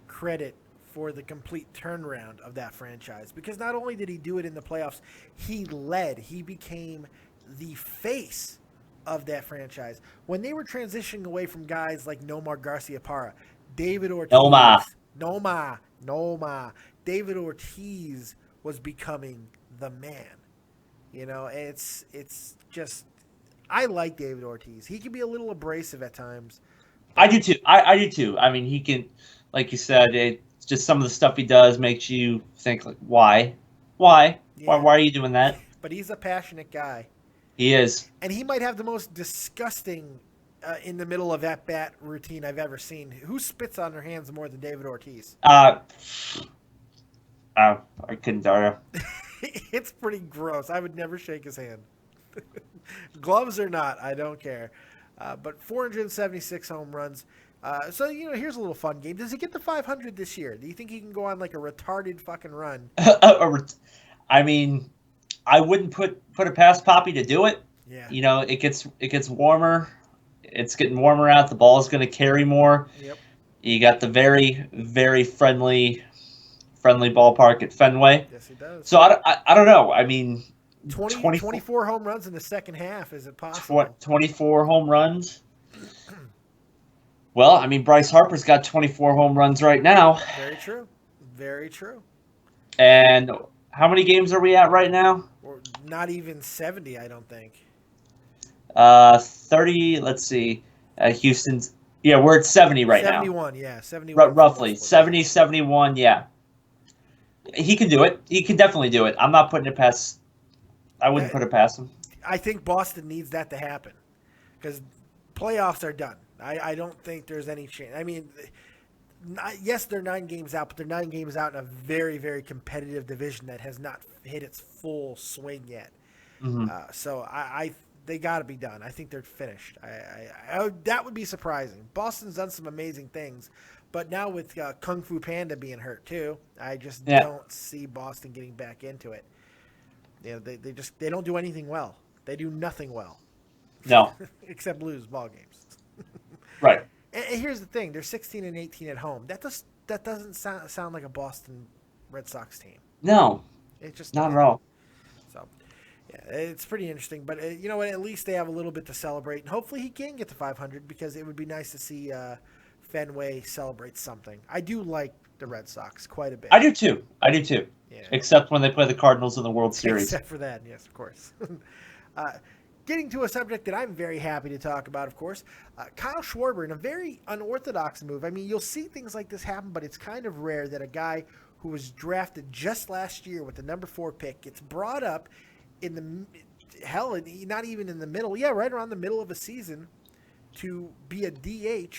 S2: credit for the complete turnaround of that franchise, because not only did he do it in the playoffs, he became the face of that franchise. When they were transitioning away from guys like Nomar Garciaparra, David Ortiz, Noma, David Ortiz was becoming the man. It's just, I like David Ortiz. He can be a little abrasive at times,
S3: I do too. I do too. I mean, he can, like you said, it's just some of the stuff he does makes you think, like, why? Why are you doing that?
S2: But he's a passionate guy.
S3: He is.
S2: And he might have the most disgusting in the middle of at-bat routine I've ever seen. Who spits on their hands more than David Ortiz?
S3: I couldn't tell you.
S2: It's pretty gross. I would never shake his hand. Gloves or not, I don't care. But 476 home runs. So, here's a little fun game. Does he get to 500 this year? Do you think he can go on like a retarded fucking run?
S3: I mean, I wouldn't put it past Poppy to do it.
S2: Yeah.
S3: It gets warmer. It's getting warmer out. The ball is going to carry more.
S2: Yep.
S3: You got the very, very friendly ballpark at Fenway.
S2: Yes, he does.
S3: So I don't know. I mean,
S2: 24 home runs in the second half. Is it possible?
S3: 24 home runs. Well, I mean, Bryce Harper's got 24 home runs right now.
S2: Very true. Very true.
S3: And how many games are we at right now?
S2: Or not even 70, I don't think.
S3: 30, let's see. Houston's, we're at 70 right
S2: 71,
S3: now.
S2: 71, yeah. 71.
S3: Roughly. 70, 71, yeah. He can do it. He can definitely do it. I'm not putting it past, I wouldn't put it past him.
S2: I think Boston needs that to happen because playoffs are done. I don't think there's any chance. I mean, yes, they're 9 games out, but they're 9 games out in a very, very competitive division that has not hit its full swing yet.
S3: Mm-hmm.
S2: So they got to be done. I think they're finished. That would be surprising. Boston's done some amazing things, but now with Kung Fu Panda being hurt too, I just don't see Boston getting back into it. They don't do anything well. They do nothing well.
S3: No,
S2: except lose ball games.
S3: Right.
S2: And here's the thing: they're 16-18 at home. That doesn't sound like a Boston Red Sox team.
S3: No,
S2: it just
S3: not at all.
S2: So, yeah, it's pretty interesting. But you know what? At least they have a little bit to celebrate, and hopefully he can get to 500 because it would be nice to see Fenway celebrate something. I do like the Red Sox quite a bit.
S3: I do too.
S2: Yeah.
S3: Except when they play the Cardinals in the World Series.
S2: Except for that, yes, of course. Getting to a subject that I'm very happy to talk about, of course, Kyle Schwarber in a very unorthodox move. I mean, you'll see things like this happen, but it's kind of rare that a guy who was drafted just last year with the number 4 pick gets brought up in the not even in the middle, right around the middle of a season to be a DH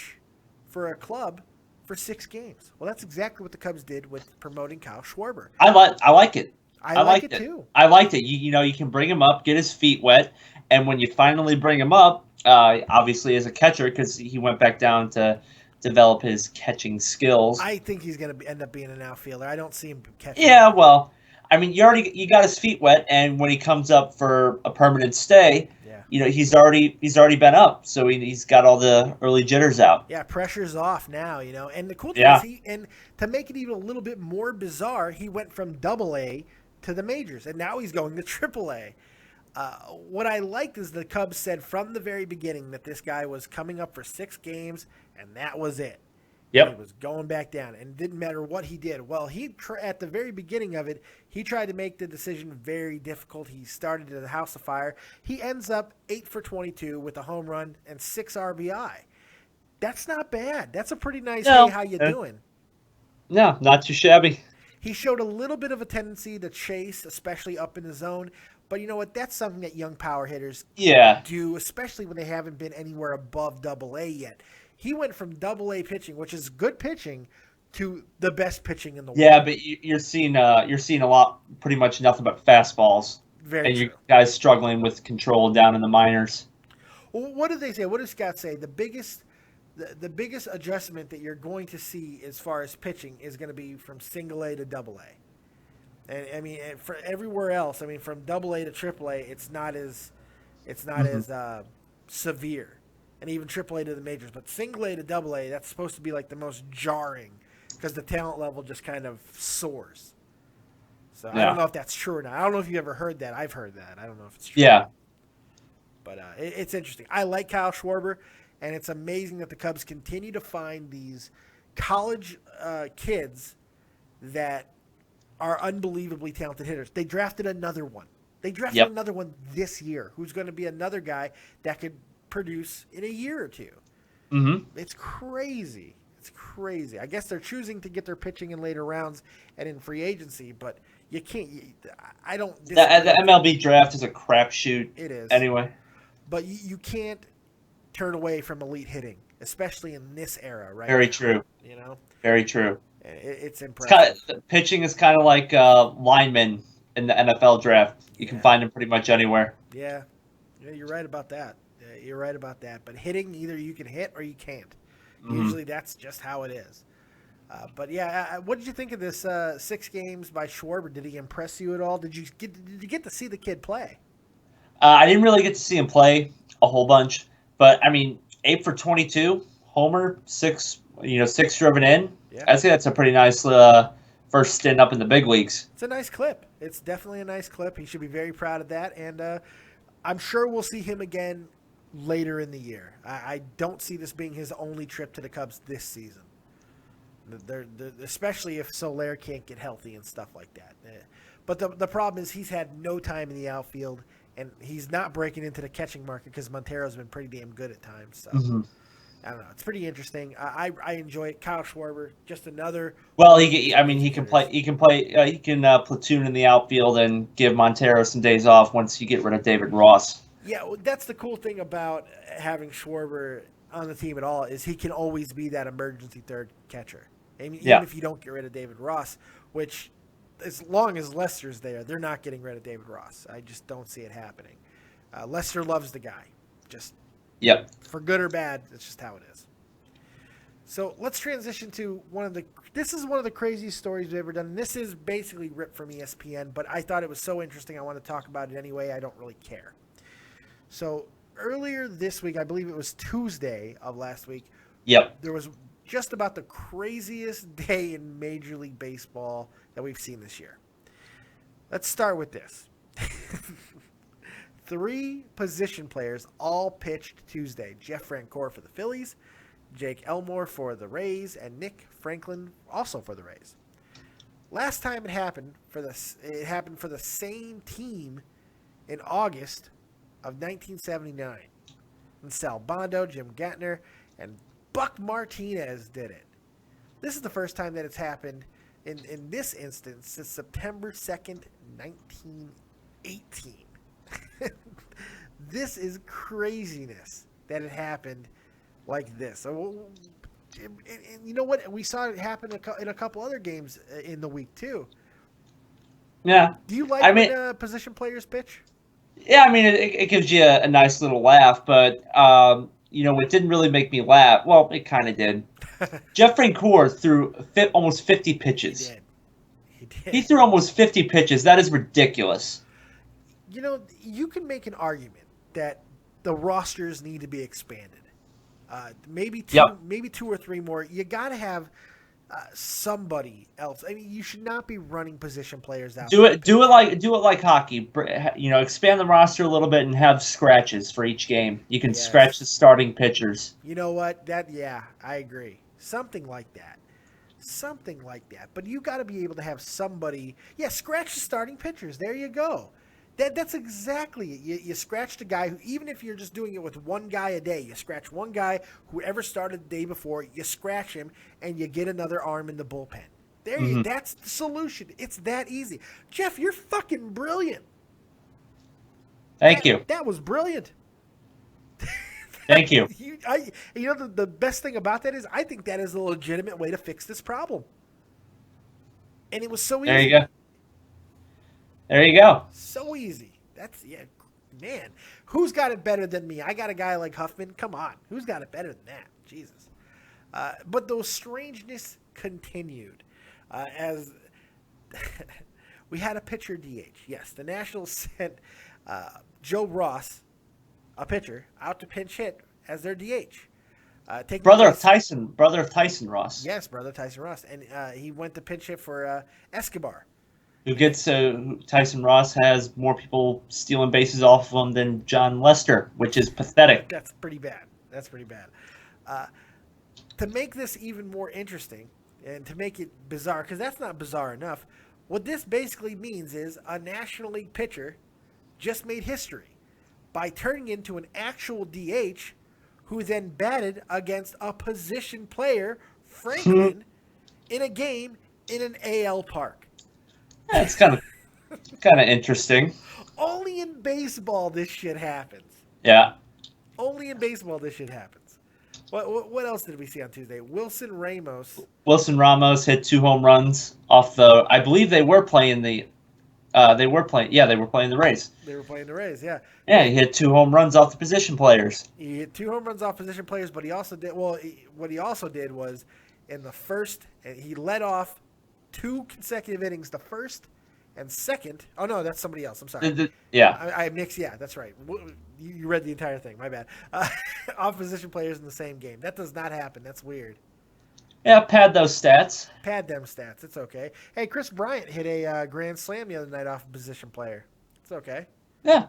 S2: for a club for 6 games. Well, that's exactly what the Cubs did with promoting Kyle Schwarber.
S3: I like it.
S2: I like it too.
S3: I liked it. You can bring him up, get his feet wet, and when you finally bring him up, obviously as a catcher, because he went back down to develop his catching skills.
S2: I think he's going to end up being an outfielder. I don't see him catching.
S3: Yeah, well, I mean, you got his feet wet, and when he comes up for a permanent stay, he's already been up, so he's got all the early jitters out.
S2: Yeah, pressure's off now, And the cool thing is and to make it even a little bit more bizarre, he went from Double-A to the majors, and now he's going to Triple-A. What I liked is the Cubs said from the very beginning that this guy was coming up for 6 games, and that was it.
S3: Yep.
S2: He was going back down, and it didn't matter what he did. Well, at the very beginning of it, he tried to make the decision very difficult. He started at the house of fire. He ends up 8 for 22 with a home run and 6 RBI. That's not bad. That's a pretty nice, hey, how you doing?
S3: No, not too shabby.
S2: He showed a little bit of a tendency to chase, especially up in the zone. But you know what? That's something that young power hitters do, especially when they haven't been anywhere above Double-A yet. He went from Double-A pitching, which is good pitching, to the best pitching in the world.
S3: Yeah, but you're seeing a lot, pretty much nothing but fastballs.
S2: Very true.
S3: You guys struggling with control down in the minors.
S2: Well, what did they say? What did Scott say? The biggest adjustment that you're going to see as far as pitching is going to be from Single-A to Double-A. And I mean, for everywhere else, I mean, from Double-A to Triple-A, it's not as severe. And even Triple-A to the majors. But Single-A to Double-A, that's supposed to be like the most jarring because the talent level just kind of soars. So I don't know if that's true or not. I don't know if you've ever heard that. I've heard that. I don't know if it's true.
S3: Yeah.
S2: But it's interesting. I like Kyle Schwarber, and it's amazing that the Cubs continue to find these college kids that are unbelievably talented hitters. They drafted another one. Another one this year who's going to be another guy that could produce in a year or two. It's crazy. It's crazy. I guess they're choosing to get their pitching in later rounds and in free agency, but you can't. I don't.
S3: The MLB draft is a crapshoot.
S2: It is.
S3: Anyway.
S2: But you can't turn away from elite hitting, especially in this era, right?
S3: Very true.
S2: You know?
S3: Very true.
S2: It's impressive.
S3: Pitching is kind of like linemen in the NFL draft. You can find them pretty much anywhere.
S2: Yeah, you're right about that. You're right about that. But hitting, either you can hit or you can't. Usually that's just how it is. But yeah, what did you think of this 6 games by Schwarber? Did he impress you at all? Did you get to see the kid play?
S3: I didn't really get to see him play a whole bunch, but I mean, 8 for 22, homer, 6 driven in. Yeah. I think that's a pretty nice first stint up in the big leagues.
S2: It's a nice clip. It's definitely a nice clip. He should be very proud of that, and I'm sure we'll see him again later in the year. I don't see this being his only trip to the Cubs this season. Especially if Soler can't get healthy and stuff like that. But the problem is he's had no time in the outfield, and he's not breaking into the catching market because Montero's been pretty damn good at times. So I don't know. It's pretty interesting. I enjoy it. Kyle Schwarber, just another. Well,
S3: he can platoon in the outfield and give Montero some days off once you get rid of David Ross.
S2: Yeah, well, that's the cool thing about having Schwarber on the team at all is he can always be that emergency third catcher. I mean, even if you don't get rid of David Ross, which as long as Lester's there, they're not getting rid of David Ross. I just don't see it happening. Lester loves the guy. Just for good or bad, it's just how it is. So let's transition to this is one of the craziest stories we've ever done. And this is basically ripped from ESPN, but I thought it was so interesting I want to talk about it anyway. I don't really care. So earlier this week, I believe it was Tuesday of last week, there was just about the craziest day in Major League Baseball that we've seen this year. Let's start with this. 3 position players all pitched Tuesday. Jeff Francoeur for the Phillies, Jake Elmore for the Rays, and Nick Franklin also for the Rays. Last time it happened for the same team in August of 1979. And Sal Bondo, Jim Gatner, and Buck Martinez did it. This is the first time that it's happened in this instance since September 2nd, 1918. This is craziness that it happened like this. So, and you know what? We saw it happen in a couple other games in the week too.
S3: Yeah.
S2: Do you like when position players pitch?
S3: Yeah, I mean, it gives you a nice little laugh, but, it didn't really make me laugh. Well, it kind of did. Jeff Francoeur threw almost 50 pitches.
S2: He did.
S3: He threw almost 50 pitches. That is ridiculous.
S2: You can make an argument that the rosters need to be expanded. Maybe 2 or 3 more. You got to have somebody else. I mean, you should not be running position players out.
S3: Do it like hockey. Expand the roster a little bit and have scratches for each game. You can scratch the starting pitchers.
S2: You know what? I agree. Something like that. But you got to be able to have somebody. Yeah, scratch the starting pitchers. There you go. That's exactly it. You scratch the guy who, even if you're just doing it with one guy a day, you scratch one guy, whoever started the day before, you scratch him, and you get another arm in the bullpen. That's the solution. It's that easy. Jeff, you're fucking brilliant.
S3: Thank you.
S2: That was brilliant.
S3: Thank you.
S2: The best thing about that is I think that is a legitimate way to fix this problem. And it was so easy.
S3: There you go. There you go.
S2: So easy. Man. Who's got it better than me? I got a guy like Huffman. Come on. Who's got it better than that? Jesus. But those strangeness continued as we had a pitcher DH. Yes, the Nationals sent Joe Ross, a pitcher, out to pinch hit as their DH.
S3: Brother of Tyson Ross.
S2: Yes, brother Tyson Ross. And he went to pinch hit for Escobar.
S3: Tyson Ross has more people stealing bases off of him than John Lester, which is pathetic.
S2: That's pretty bad. To make this even more interesting and to make it bizarre, because that's not bizarre enough, what this basically means is a National League pitcher just made history by turning into an actual DH who then batted against a position player, Franklin, in a game in an AL park.
S3: Yeah, it's kind of interesting.
S2: Only in baseball this shit happens.
S3: Yeah.
S2: Only in baseball this shit happens. What else did we see on Tuesday? Wilson Ramos
S3: hit 2 home runs off the. I believe they were playing the. They were playing the Rays.
S2: They were playing the Rays, yeah.
S3: Yeah, he hit 2 home runs off the position players.
S2: He hit 2 home runs off position players, but he also did. Well, what he also did was in the first, he led off 2 consecutive innings. The first and second. Oh no, that's somebody else. I'm sorry.
S3: Yeah,
S2: I mixed. Yeah, that's right. You read the entire thing. My bad. Opposition players in the same game. That does not happen. That's weird.
S3: Yeah, pad those stats.
S2: Pad them stats. It's okay. Hey, Chris Bryant hit a grand slam the other night off a position player. It's okay.
S3: Yeah.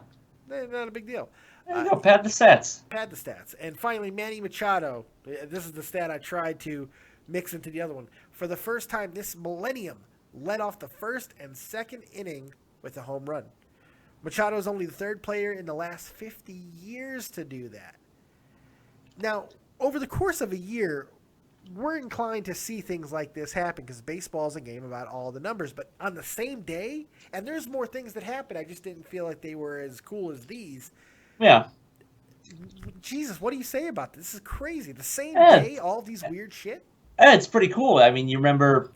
S2: Not a big deal.
S3: There you go. Pad the stats.
S2: Pad the stats. And finally, Manny Machado. This is the stat I tried to mix into the other one. For the first time this millennium, led off the first and second inning with a home run. Machado is only the 3rd player in the last 50 years to do that. Now, over the course of a year, we're inclined to see things like this happen because baseball is a game about all the numbers. But on the same day, and there's more things that happen, I just didn't feel like they were as cool as these.
S3: Yeah.
S2: Jesus, what do you say about this? This is crazy. The same day, all these weird shit?
S3: Yeah, it's pretty cool. I mean, you remember,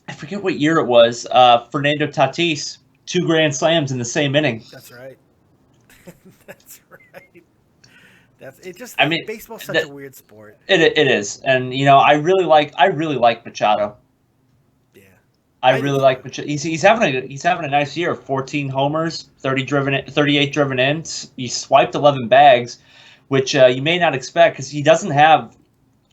S3: I forget what year it was, Fernando Tatis, 2 grand slams in the same inning.
S2: That's right. That's right. Baseball's such a weird sport.
S3: It is, and I really like Machado.
S2: Yeah,
S3: I really like Machado. He's having a nice year. 14 homers, 38 driven in. He swiped 11 bags, which you may not expect because he doesn't have.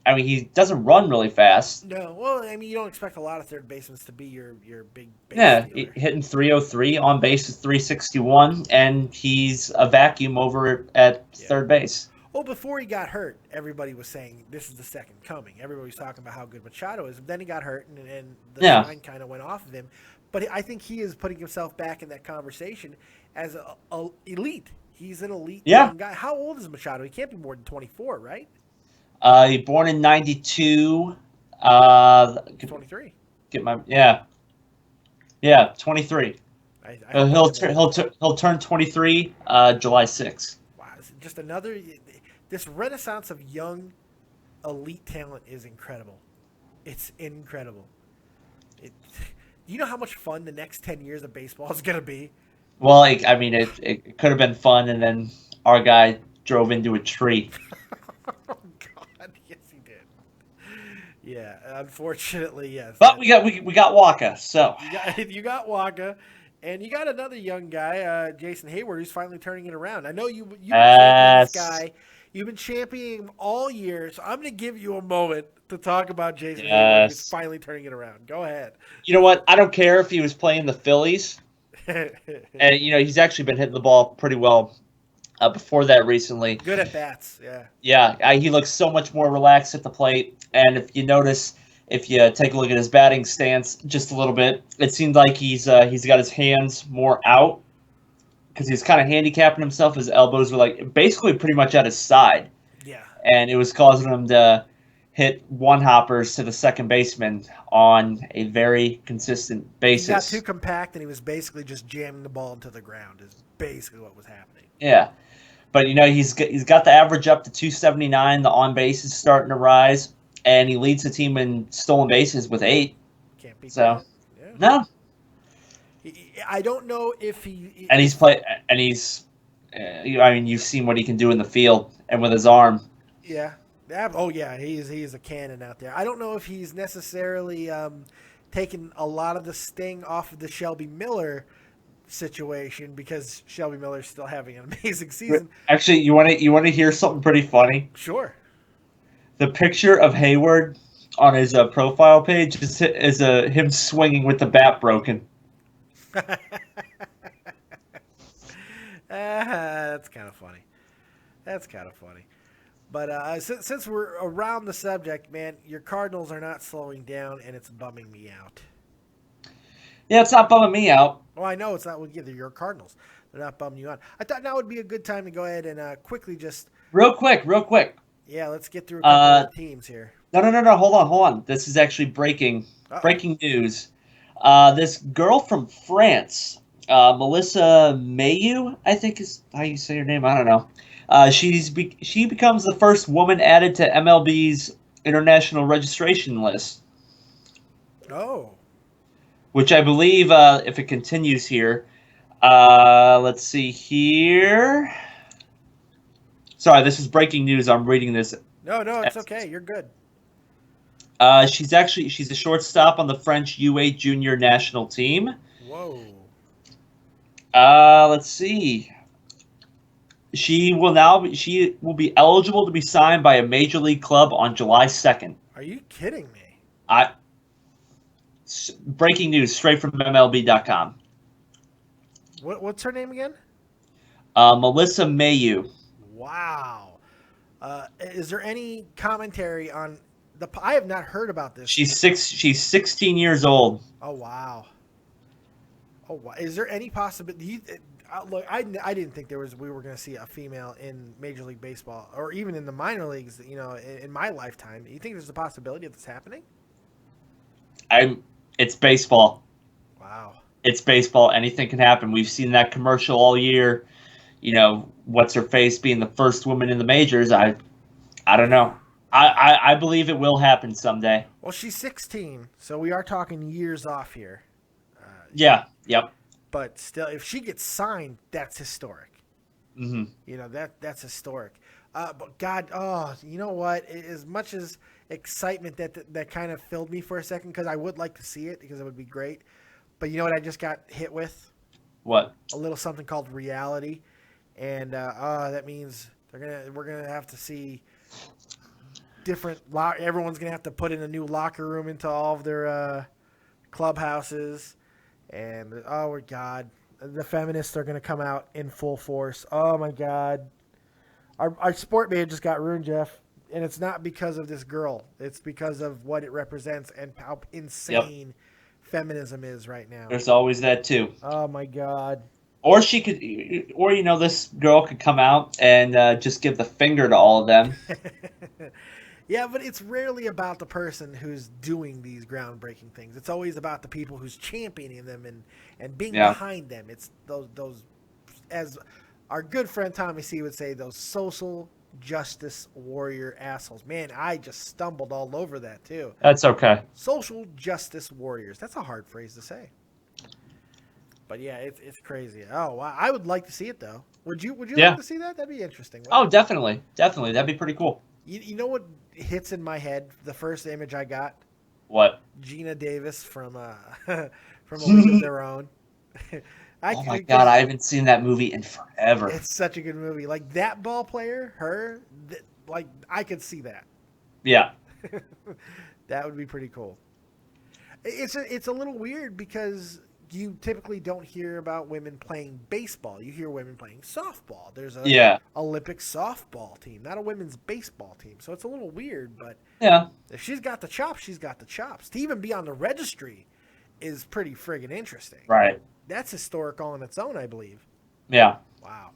S3: I mean, he doesn't run really fast.
S2: No, well, I mean, you don't expect a lot of third basemen to be your big base
S3: dealer. Hitting 303, on base is 361, and he's a vacuum over at third base.
S2: Well, before he got hurt, everybody was saying this is the second coming. Everybody was talking about how good Machado is. Then he got hurt, and the shine kind of went off of him. But I think he is putting himself back in that conversation as a elite. He's an elite young guy. How old is Machado? He can't be more than 24, right?
S3: He born in 92.
S2: 23.
S3: Get my 23. He'll turn 23 July 6th.
S2: Wow, just another. This renaissance of young elite talent is incredible. It's incredible. You know how much fun the next 10 years of baseball is going to be? Well,
S3: it could have been fun, and then our guy drove into a tree.
S2: Oh God, yes he did. Yeah, unfortunately, yes.
S3: But we got Waka, so
S2: you got Waka, and you got another young guy, Jason Hayward, who's finally turning it around. I know you've been championing this guy. You've been championing him all year, so I'm going to give you a moment to talk about Jason Hayward, who's finally turning it around. Go ahead.
S3: You know what? I don't care if he was playing the Phillies, and he's actually been hitting the ball pretty well. Before that recently.
S2: Good at bats, yeah.
S3: Yeah, he looks so much more relaxed at the plate. And if you notice, if you take a look at his batting stance just a little bit, it seems like he's got his hands more out because he's kind of handicapping himself. His elbows are basically pretty much at his side.
S2: Yeah.
S3: And it was causing him to hit one-hoppers to the second baseman on a very consistent basis.
S2: He got too compact, and he was basically just jamming the ball into the ground is basically what was happening.
S3: Yeah. But, he's got the average up to 279. The on-base is starting to rise, and he leads the team in stolen bases with 8.
S2: Can't beat
S3: that.
S2: Yeah.
S3: No.
S2: I don't know if he...
S3: And you've seen what he can do in the field and with his arm.
S2: Yeah. Oh, yeah, he's a cannon out there. I don't know if he's necessarily taken a lot of the sting off of the Shelby Miller situation because Shelby Miller's still having an amazing season.
S3: Actually, you want to hear something pretty funny?
S2: Sure.
S3: The picture of Hayward on his profile page is him swinging with the bat broken.
S2: That's kind of funny. But since we're around the subject, man, your Cardinals are not slowing down, and it's bumming me out.
S3: Yeah, it's not bumming me out.
S2: Well, I know it's not with either your Cardinals. They're not bumming you out. I thought now would be a good time to go ahead and quickly just...
S3: Real quick.
S2: Yeah, let's get through a couple of teams here.
S3: No. Hold on. This is actually breaking news. This girl from France, Melissa Mayu, I think is how you say her name. I don't know. She becomes the first woman added to MLB's international registration list.
S2: Oh.
S3: Which I believe, if it continues here, let's see here. Sorry, this is breaking news. I'm reading this.
S2: No, it's okay. You're good.
S3: She's a shortstop on the French U8 junior national team.
S2: Whoa.
S3: Let's see. She will be eligible to be signed by a major league club on July 2nd.
S2: Are you kidding me?
S3: Breaking news straight from MLB.com.
S2: What's her name again?
S3: Melissa Mayu.
S2: Wow. Is there any commentary on the? I have not heard about this.
S3: She's 16 years old.
S2: Oh wow. Oh wow. Is there any possibility? Look, I didn't think we were going to see a female in Major League Baseball or even in the minor leagues. In my lifetime, do you think there's a possibility of this happening?
S3: It's baseball.
S2: Wow.
S3: It's baseball. Anything can happen. We've seen that commercial all year. What's her face being the first woman in the majors. I don't know. I believe it will happen someday.
S2: Well, she's 16, so we are talking years off here.
S3: Yeah. Yep.
S2: But still, if she gets signed, that's historic.
S3: Mm-hmm.
S2: That's historic. But God, you know what? As much as excitement that kind of filled me for a second, because I would like to see it because it would be great. But you know what I just got hit with?
S3: What?
S2: A little something called reality, and that means we're gonna have to see different. Everyone's gonna have to put in a new locker room into all of their clubhouses, and oh my God, the feminists are gonna come out in full force. Oh my God, our sport may have just got ruined, Jeff. And it's not because of this girl. It's because of what it represents and how insane feminism is right now.
S3: There's always that too.
S2: Oh my God.
S3: Or this girl could come out and just give the finger to all of them.
S2: Yeah, but it's rarely about the person who's doing these groundbreaking things. It's always about the people who's championing them and being behind them. It's those, as our good friend Tommy C would say, those social justice warrior assholes. Man, I just stumbled all over that too.
S3: That's okay.
S2: Social justice warriors. That's a hard phrase to say. But yeah, it's crazy. Oh, wow. I would like to see it though. Would you like to see that? That'd be interesting.
S3: Oh, definitely. That'd be pretty cool.
S2: You know what hits in my head? The first image I got.
S3: What?
S2: Gina Davis from A League of Their Own.
S3: Oh my God, I haven't seen that movie in forever.
S2: It's such a good movie. Like that ball player, I could see that.
S3: Yeah.
S2: That would be pretty cool. It's a little weird because you typically don't hear about women playing baseball. You hear women playing softball. There's a Olympic softball team, not a women's baseball team. So it's a little weird, but if she's got the chops, she's got the chops. To even be on the registry is pretty friggin' interesting.
S3: Right.
S2: That's historic on its own, I believe.
S3: Yeah.
S2: Wow.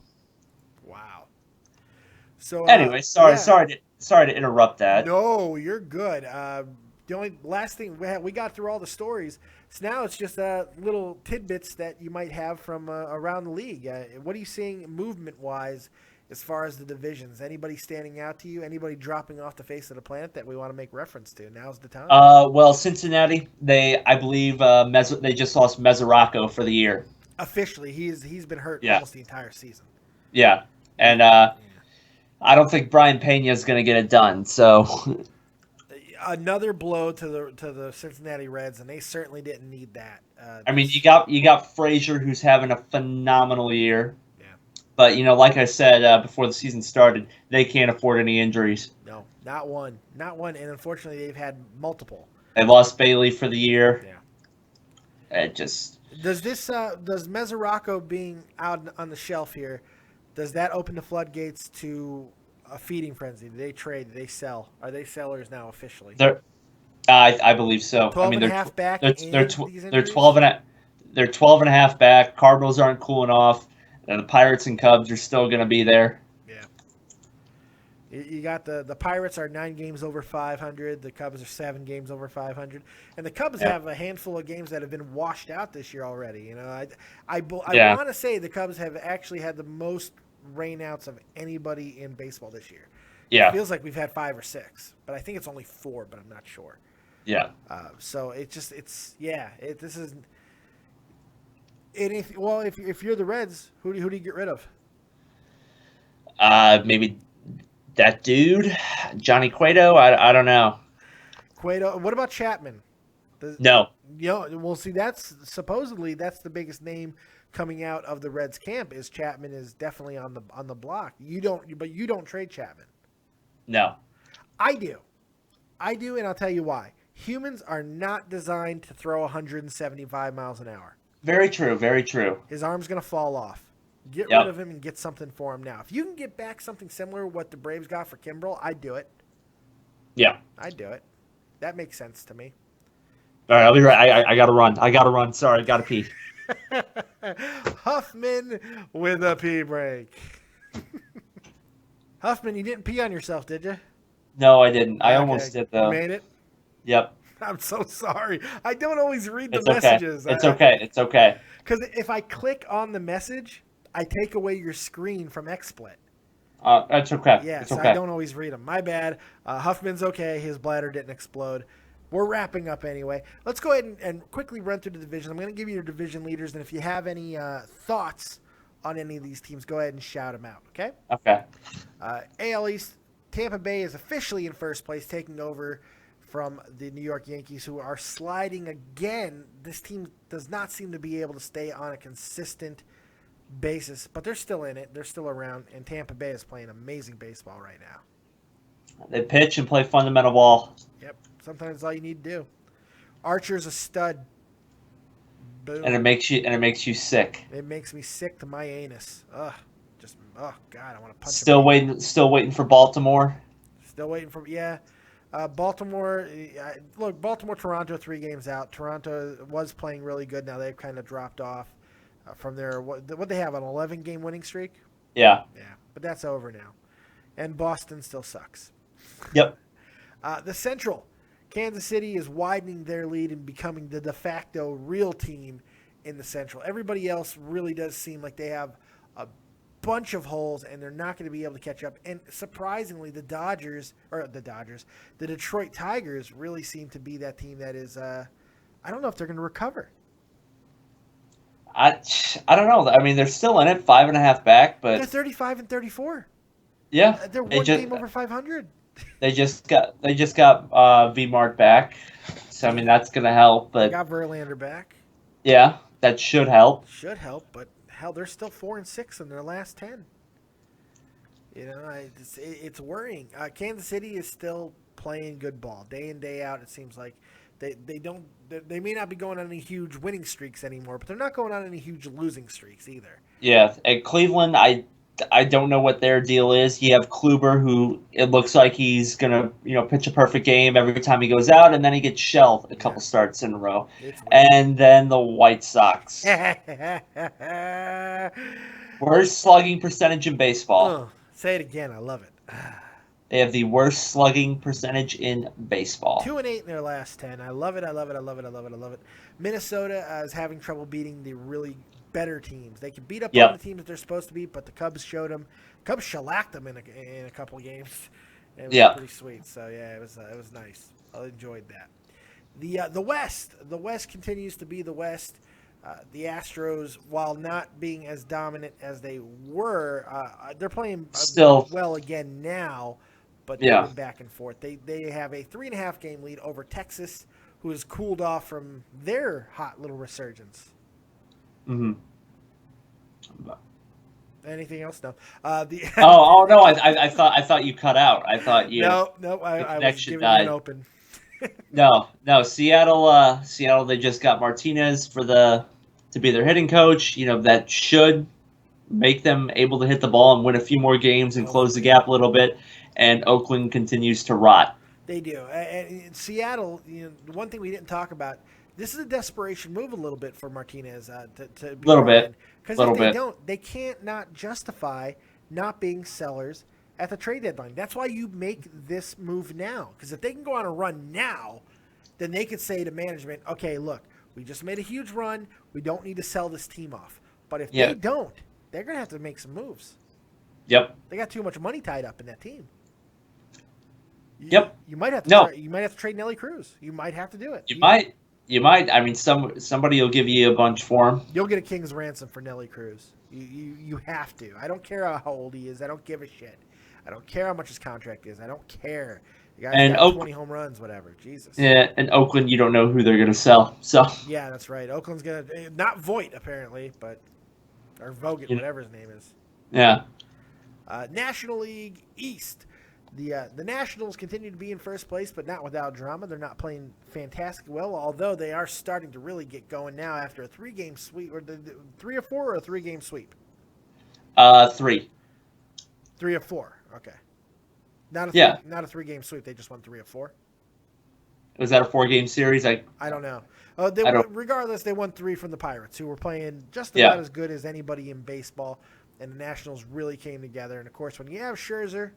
S2: So
S3: anyway, sorry to interrupt that.
S2: No, you're good. The only last thing we got through all the stories. So now it's just little tidbits that you might have from around the league. What are you seeing movement-wise as far as the divisions? Anybody standing out to you? Anybody dropping off the face of the planet that we want to make reference to? Now's the time.
S3: Well, Cincinnati, I believe they just lost Mesoraco for the year.
S2: Officially, he's been hurt almost the entire season.
S3: Yeah, and I don't think Brian Pena is going to get it done. So
S2: another blow to the Cincinnati Reds, and they certainly didn't need that.
S3: I mean, you got Frazier, who's having a phenomenal year. But, like I said before the season started, they can't afford any injuries.
S2: No, not one. And unfortunately, they've had multiple.
S3: They lost Bailey for the year.
S2: Yeah.
S3: It just...
S2: Does Mesoraco being out on the shelf here, does that open the floodgates to a feeding frenzy? Do they trade? Do they sell? Are they sellers now officially?
S3: I believe so.
S2: 12 and a half back.
S3: They're 12 and a half back. Cardinals aren't cooling off. And the Pirates and Cubs are still going to be there.
S2: Yeah. You got the Pirates are 9 games over 500. The Cubs are 7 games over 500, and the Cubs have a handful of games that have been washed out this year already. You know, I want to say the Cubs have actually had the most rainouts of anybody in baseball this year.
S3: Yeah,
S2: it feels like we've had 5 or 6, but I think it's only 4, but I'm not sure.
S3: Yeah.
S2: So this is anything. Well, if you're the Reds, who do you get rid of?
S3: Maybe that dude, Johnny Cueto. I don't know.
S2: Cueto. What about Chapman?
S3: No.
S2: We'll see. That's supposedly the biggest name coming out of the Reds camp is Chapman is definitely on the block. You don't trade Chapman.
S3: No.
S2: I do, and I'll tell you why. Humans are not designed to throw 175 miles an hour.
S3: Very true. Very true.
S2: His arm's going to fall off. Get rid of him and get something for him now. If you can get back something similar to what the Braves got for Kimbrel, I'd do it.
S3: Yeah.
S2: I'd do it. That makes sense to me.
S3: All right, I'll be right. I got to run. Sorry, got to pee.
S2: Huffman with a pee break. Huffman, you didn't pee on yourself, did you?
S3: No, I didn't. I almost did, though.
S2: You made it?
S3: Yep.
S2: I'm so sorry. I don't always read the
S3: It's okay.
S2: messages.
S3: It's okay. It's okay.
S2: Because if I click on the message, I take away your screen from XSplit.
S3: That's okay.
S2: Yes,
S3: it's okay.
S2: I don't always read them. My bad. Huffman's okay. His bladder didn't explode. We're wrapping up anyway. Let's go ahead and quickly run through the division. I'm going to give you your division leaders, and if you have any thoughts on any of these teams, go ahead and shout them out, okay?
S3: Okay.
S2: AL East, Tampa Bay is officially in first place, taking over from the New York Yankees, who are sliding again. This team does not seem to be able to stay on a consistent basis, but they're still in it. They're still around, and Tampa Bay is playing amazing baseball right now.
S3: They pitch and play fundamental ball.
S2: Yep. Sometimes that's all you need to do. Archer's a stud. Boom.
S3: And it makes you sick.
S2: It makes me sick to my anus. God, I want to punch
S3: him. Still waiting for Baltimore.
S2: Still waiting for Baltimore. Look, Baltimore, Toronto, 3 games out. Toronto was playing really good. Now they've kind of dropped off from their what they have, an 11-game winning streak.
S3: Yeah.
S2: Yeah, but that's over now. And Boston still sucks.
S3: Yep.
S2: The Central, Kansas City is widening their lead and becoming the de facto real team in the Central. Everybody else really does seem like they have a bunch of holes, and they're not going to be able to catch up. And surprisingly, the Detroit Tigers really seem to be that team that is, I don't know if they're going to recover.
S3: I don't know. I mean, they're still in it, 5.5 back, but
S2: they're 35 and 34.
S3: Yeah,
S2: they're one game over 500.
S3: They just got VMart back, so I mean that's going to help. But
S2: they got Verlander back.
S3: Yeah, that should help.
S2: But hell, they're still 4-6 in their last 10. You know, it's worrying. Kansas City is still playing good ball day in, day out. It seems like they may not be going on any huge winning streaks anymore, but they're not going on any huge losing streaks either.
S3: Yeah, at Cleveland, I don't know what their deal is. You have Kluber, who it looks like he's gonna pitch a perfect game every time he goes out, and then he gets shelled a couple starts in a row. And then the White Sox, worst slugging percentage in baseball.
S2: Oh, say it again. I love it.
S3: They have the worst slugging percentage in baseball.
S2: 2-8 in their last 10. I love it. Minnesota is having trouble beating the really better teams. They can beat up on the teams that they're supposed to beat, but the Cubs showed them. Cubs shellacked them in a couple of games. It was pretty sweet. So yeah, it was nice. I enjoyed that. The West continues to be the West. The Astros, while not being as dominant as they were, they're playing
S3: still
S2: well again now. But they're back and forth. They have a 3.5 game lead over Texas, who has cooled off from their hot little resurgence.
S3: Mm-hmm.
S2: Anything else? No.
S3: Oh no! I thought you cut out. I thought you.
S2: No. I was giving you an open.
S3: No. Seattle. They just got Martinez to be their hitting coach. That should make them able to hit the ball and win a few more games and close the gap a little bit. And Oakland continues to rot.
S2: They do. And Seattle, one thing we didn't talk about, this is a desperation move a little bit for Martinez to be
S3: little bit.
S2: Because if they don't, they can't not justify not being sellers at the trade deadline. That's why you make this move now. Because if they can go on a run now, then they could say to management, okay, look, we just made a huge run. We don't need to sell this team off. But if they don't, they're going to have to make some moves.
S3: Yep.
S2: They got too much money tied up in that team.
S3: Yep.
S2: You might have to. You might have to trade Nelly Cruz. You might have to do it.
S3: You might. I mean, somebody will give you a bunch for him.
S2: You'll get a king's ransom for Nelly Cruz. You have to. I don't care how old he is. I don't give a shit. I don't care how much his contract is. I don't care. The guy's got 20 home runs, whatever. Jesus.
S3: Yeah, in Oakland, you don't know who they're going to sell. So.
S2: Yeah, that's right. Oakland's going to not Voit apparently, but or Vogt, whatever his name is.
S3: Yeah.
S2: National League East. The Nationals continue to be in first place, but not without drama. They're not playing fantastic well, although they are starting to really get going now after a 3-game sweep. Or 3 or 4 or a 3-game sweep?
S3: 3.
S2: 3 or 4. Okay. Not a 3-game sweep. They just won 3 or 4.
S3: Was that a 4-game series? I
S2: don't know. Regardless, they won 3 from the Pirates, who were playing just about as good as anybody in baseball, and the Nationals really came together. And, of course, when you have Scherzer,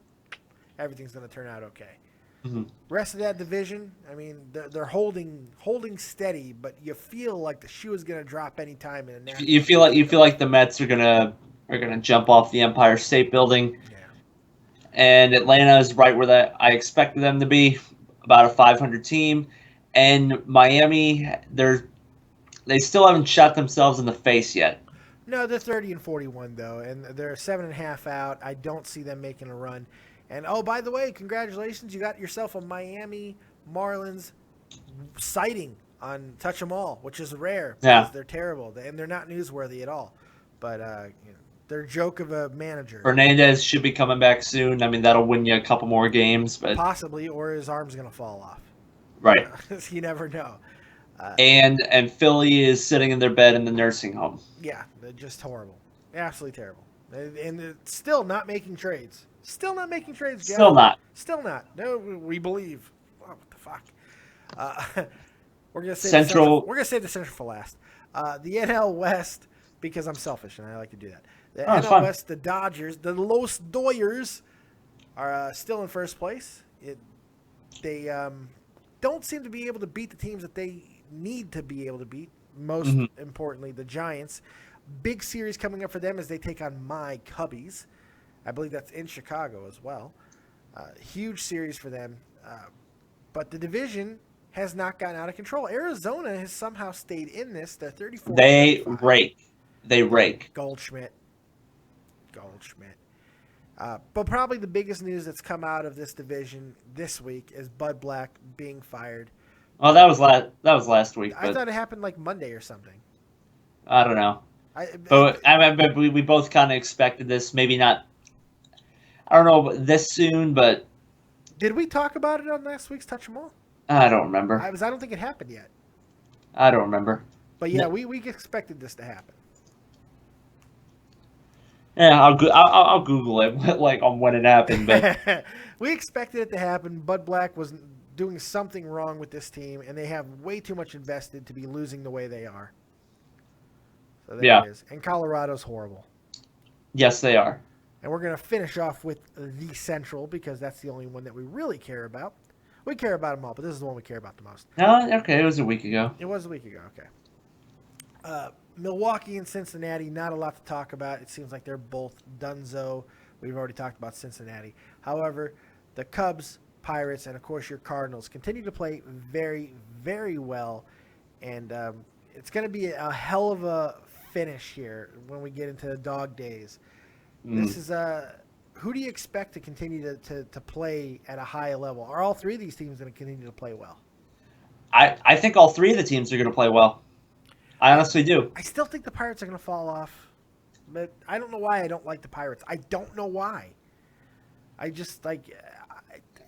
S2: everything's going to turn out okay.
S3: Mm-hmm.
S2: Rest of that division, I mean, they're holding steady, but you feel like the shoe is going to drop any time in a national.
S3: You feel like the Mets are gonna jump off the Empire State Building, and Atlanta is right where I expected them to be, about a 500 team, and Miami they still haven't shot themselves in the face yet.
S2: No, they're 30-41 though, and they're 7.5 out. I don't see them making a run. And, oh, by the way, congratulations. You got yourself a Miami Marlins sighting on Touch 'Em All, which is rare because they're terrible. And they're not newsworthy at all. But they're a joke of a manager.
S3: Hernandez should be coming back soon. I mean, that'll win you a couple more games. But
S2: possibly, or his arm's going to fall off.
S3: Right.
S2: You never know.
S3: And Philly is sitting in their bed in the nursing home.
S2: Yeah, they're just horrible. Absolutely terrible. And they're still not making trades. Still not making trades, Jeff. Still not. No, we believe. Oh, what the fuck? We're gonna save the Central for last. The NL West, because I'm selfish and I like to do that. The NL West, the Dodgers, the Los Doyers, are still in first place. They don't seem to be able to beat the teams that they need to be able to beat. Most importantly, the Giants. Big series coming up for them as they take on my Cubbies. I believe that's in Chicago as well. Huge series for them. But the division has not gotten out of control. Arizona has somehow stayed in this. They're 34.
S3: They rake.
S2: Goldschmidt. But probably the biggest news that's come out of this division this week is Bud Black being fired.
S3: Oh, that was last week.
S2: I thought it happened like Monday or something.
S3: I don't know. But we both kind of expected this. Maybe not. I don't know this soon, but
S2: did we talk about it on last week's Touch 'Em All?
S3: I don't remember.
S2: I don't think it happened yet.
S3: I don't remember.
S2: But yeah, we expected this to happen.
S3: Yeah, I'll Google it like on when it happened, but
S2: we expected it to happen. Bud Black was doing something wrong with this team, and they have way too much invested to be losing the way they are. So there it is. And Colorado's horrible.
S3: Yes, they are.
S2: And we're going to finish off with the Central because that's the only one that we really care about. We care about them all, but this is the one we care about the most.
S3: No, okay, it was a week ago.
S2: It was a week ago, okay. Milwaukee and Cincinnati, not a lot to talk about. It seems like they're both donezo. We've already talked about Cincinnati. However, the Cubs, Pirates, and, of course, your Cardinals continue to play very, very well. And it's going to be a hell of a finish here when we get into the dog days. This is who do you expect to continue to play at a high level? Are all three of these teams going to continue to play well?
S3: I think all three of the teams are going to play well. I honestly do.
S2: I still think the Pirates are going to fall off, but I don't know why I don't like the Pirates. I don't know why. I just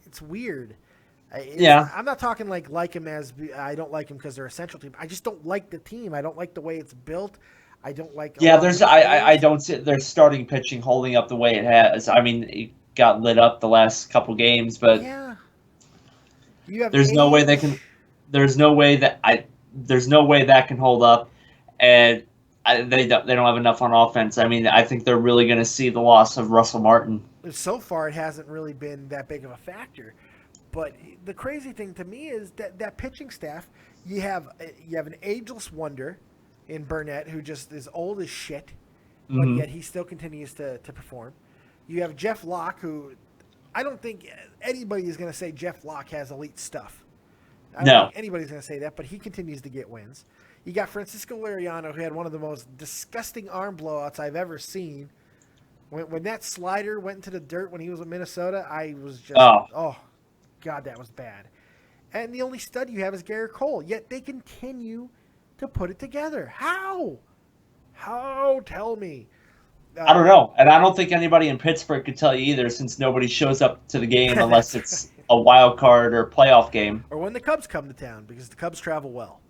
S2: it's weird. I'm not talking like him as I don't like him because they're a Central team. I just don't like the team. I don't like the way it's built. I don't like.
S3: I don't see their starting pitching holding up the way it has. I mean, it got lit up the last couple games, but there's no way they can. There's no way that can hold up, and they don't have enough on offense. I mean, I think they're really going to see the loss of Russell Martin.
S2: So far, it hasn't really been that big of a factor. But the crazy thing to me is that pitching staff, you have an ageless wonder in Burnett, who just is old as shit, but yet he still continues to perform. You have Jeff Locke, who I don't think anybody is going to say Jeff Locke has elite stuff. I don't think anybody's going to say that, but he continues to get wins. You got Francisco Liriano, who had one of the most disgusting arm blowouts I've ever seen. When that slider went into the dirt when he was in Minnesota, I was just, oh God, that was bad. And the only stud you have is Garrett Cole, yet they continue to put it together. How? Tell me.
S3: I don't know. And I don't think anybody in Pittsburgh could tell you either, since nobody shows up to the game unless it's a wild card or playoff game.
S2: Or when the Cubs come to town, because the Cubs travel well.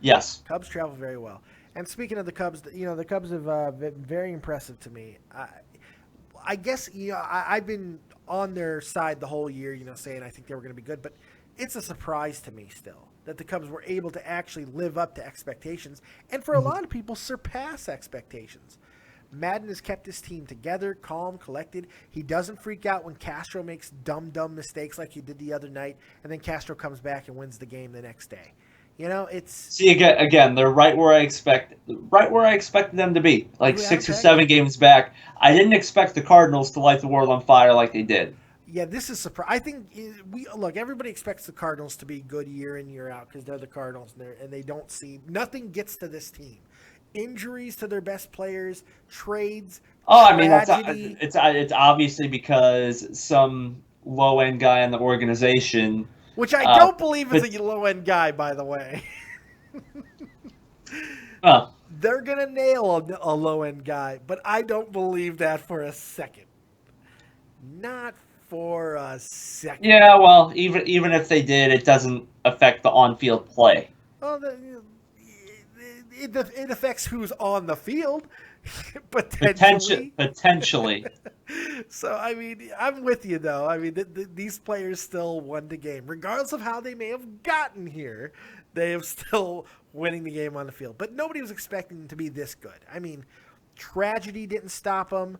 S3: Yes.
S2: Cubs travel very well. And speaking of the Cubs, the Cubs have been very impressive to me. I guess, I've been on their side the whole year, saying I think they were going to be good. But it's a surprise to me still that the Cubs were able to actually live up to expectations. And for a lot of people, surpass expectations. Madden has kept his team together, calm, collected. He doesn't freak out when Castro makes dumb mistakes like he did the other night, and then Castro comes back and wins the game the next day.
S3: See again. They're right where I expected them to be. Like 6 or 7 games back, I didn't expect the Cardinals to light the world on fire like they did.
S2: Yeah, this is surprise. I think everybody expects the Cardinals to be good year in year out because they're the Cardinals, and they don't see nothing gets to this team. Injuries to their best players, trades.
S3: I mean, it's obviously because some low end guy in the organization.
S2: Which I don't believe is a low-end guy, by the way. They're going to nail a low-end guy, but I don't believe that for a second. Not for a second.
S3: Yeah, well, even if they did, it doesn't affect the on-field play.
S2: Well, it affects who's on the field, potentially. So, I mean, I'm with you, though. I mean, these players still won the game. Regardless of how they may have gotten here, they have still winning the game on the field. But nobody was expecting them to be this good. I mean, tragedy didn't stop them.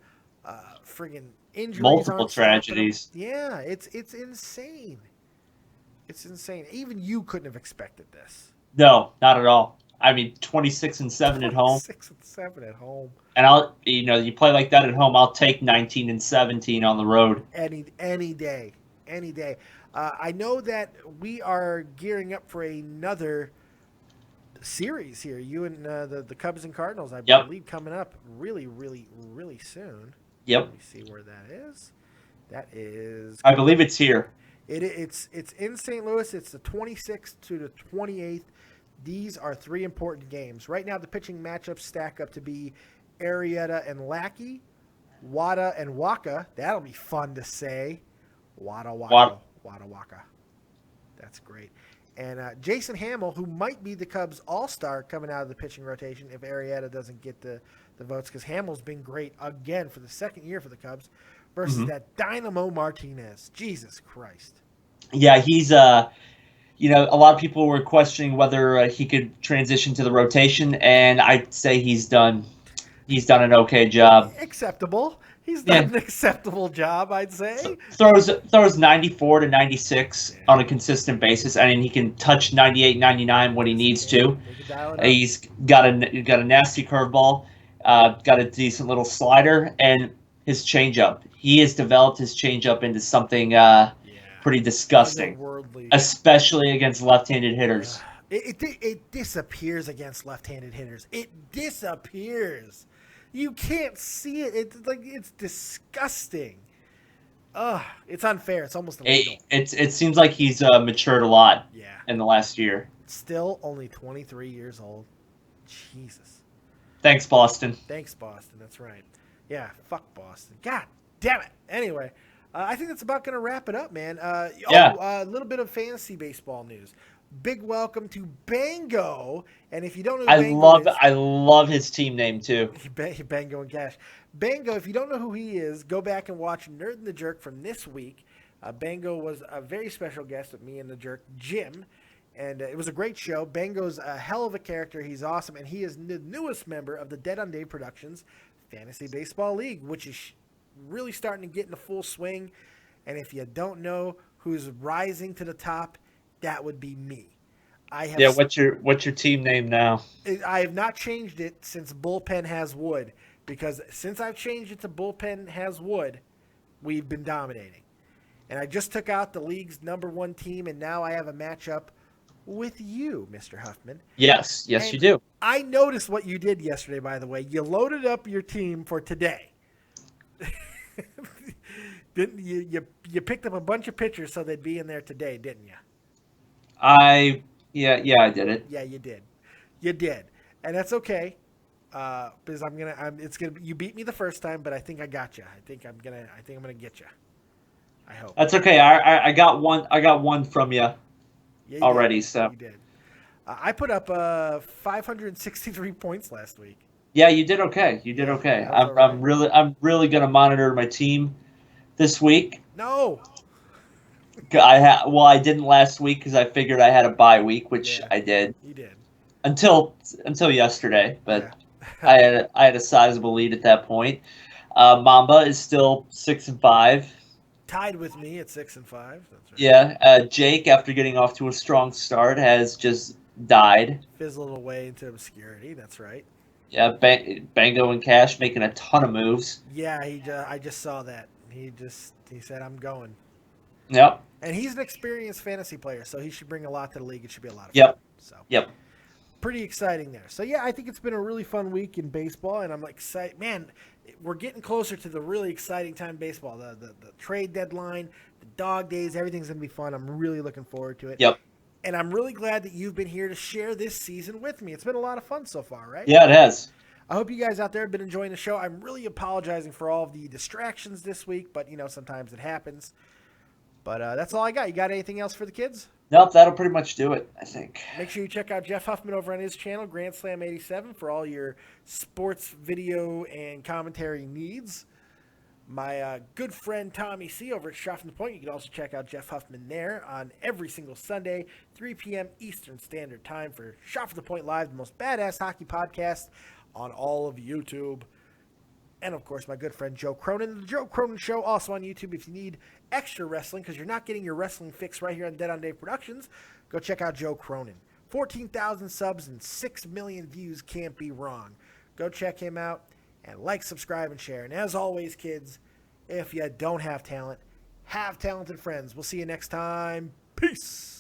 S2: Friggin' injuries.
S3: Multiple tragedies.
S2: Yeah, it's insane. It's insane. Even you couldn't have expected this.
S3: No, not at all. I mean, 26-7 at home.
S2: 26-7 at home.
S3: And you play like that at home, I'll take 19-17 on the road.
S2: Any day. I know that we are gearing up for another series here. You and the Cubs and Cardinals, I believe, coming up really, really, really soon.
S3: Yep.
S2: Let me see where that is. That is.
S3: I believe it's here.
S2: It's in St. Louis. It's the 26th to the 28th. These are 3 important games. Right now, the pitching matchups stack up to be Arrieta and Lackey, Wada and Waka. That'll be fun to say. Wada. That's great. And Jason Hamill, who might be the Cubs' all-star coming out of the pitching rotation if Arrieta doesn't get the votes, because Hamill's been great again for the second year for the Cubs, versus that Dynamo Martinez. Jesus Christ.
S3: Yeah, he's a lot of people were questioning whether he could transition to the rotation, and I'd say he's done an okay job.
S2: Acceptable. He's done an acceptable job, I'd say.
S3: Throws 94 to 96 on a consistent basis. I mean, he can touch 98, 99 when he needs to. He's got a nasty curveball, got a decent little slider, and his changeup. He has developed his changeup into something pretty disgusting, especially against left-handed hitters.
S2: It disappears against left-handed hitters. It disappears. You can't see it. It's disgusting. It's unfair. It's almost illegal.
S3: It seems like he's matured a lot in the last year.
S2: Still only 23 years old. Jesus.
S3: Thanks, Boston.
S2: That's right. Yeah, fuck Boston. God damn it. Anyway, I think that's about going to wrap it up, man. A little bit of fantasy baseball news. Big welcome to Bango. And if you don't know who
S3: I love his team name too.
S2: Bango and Cash. Bango, if you don't know who he is, go back and watch Nerd and the Jerk from this week. Bango was a very special guest with me and the Jerk, Jim. And it was a great show. Bango's a hell of a character. He's awesome. And he is the newest member of the Dead on Day Productions Fantasy Baseball League, which is really starting to get into full swing. And if you don't know who's rising to the top, that would be me.
S3: What's your team name now?
S2: I have not changed it since Bullpen Has Wood, because since I've changed it to Bullpen Has Wood, we've been dominating. And I just took out the league's #1 team, and now I have a matchup with you, Mr. Huffman.
S3: Yes,
S2: and
S3: you do.
S2: I noticed what you did yesterday, by the way. You loaded up your team for today. Didn't you? You picked up a bunch of pitchers so they'd be in there today, didn't you?
S3: I did it.
S2: Yeah, you did, and that's okay. Because you beat me the first time, but I think I got you. I think I'm gonna get you. I hope.
S3: That's okay. I got one. I got one from you already.
S2: Did.
S3: So
S2: you did. I put up 563 points last week.
S3: Yeah, you did okay. Okay. I'm really gonna monitor my team this week.
S2: No.
S3: I didn't last week because I figured I had a bye week, which I did.
S2: You did.
S3: Until yesterday, but I had a sizable lead at that point. Mamba is still 6-5.
S2: Tied with me at 6-5. That's right.
S3: Yeah. Jake, after getting off to a strong start, has just died.
S2: Fizzled away into obscurity. That's right.
S3: Yeah. Bango and Cash making a ton of moves.
S2: Yeah. I just saw that. He said, "I'm going."
S3: Yep.
S2: And he's an experienced fantasy player, so he should bring a lot to the league. It should be a lot of fun.
S3: Yep.
S2: So.
S3: Yep.
S2: Pretty exciting there. So, yeah, I think it's been a really fun week in baseball, and I'm excited. Man, we're getting closer to the really exciting time in baseball. The trade deadline, the dog days, everything's going to be fun. I'm really looking forward to it.
S3: Yep.
S2: And I'm really glad that you've been here to share this season with me. It's been a lot of fun so far, right?
S3: Yeah, it has.
S2: I hope you guys out there have been enjoying the show. I'm really apologizing for all of the distractions this week, but, sometimes it happens. But that's all I got. You got anything else for the kids?
S3: Nope, that'll pretty much do it, I think.
S2: Make sure you check out Jeff Huffman over on his channel, Grand Slam 87, for all your sports video and commentary needs. My good friend Tommy C over at Shot from the Point. You can also check out Jeff Huffman there on every single Sunday, 3 p.m. Eastern Standard Time for Shot from the Point Live, the most badass hockey podcast on all of YouTube. And, of course, my good friend Joe Cronin, The Joe Cronin Show, also on YouTube. If you need extra wrestling, because you're not getting your wrestling fix right here on Dead on Day Productions, go check out Joe Cronin. 14,000 subs and 6 million views can't be wrong. Go check him out and like, subscribe, and share. And as always, kids, if you don't have talent, have talented friends. We'll see you next time. Peace.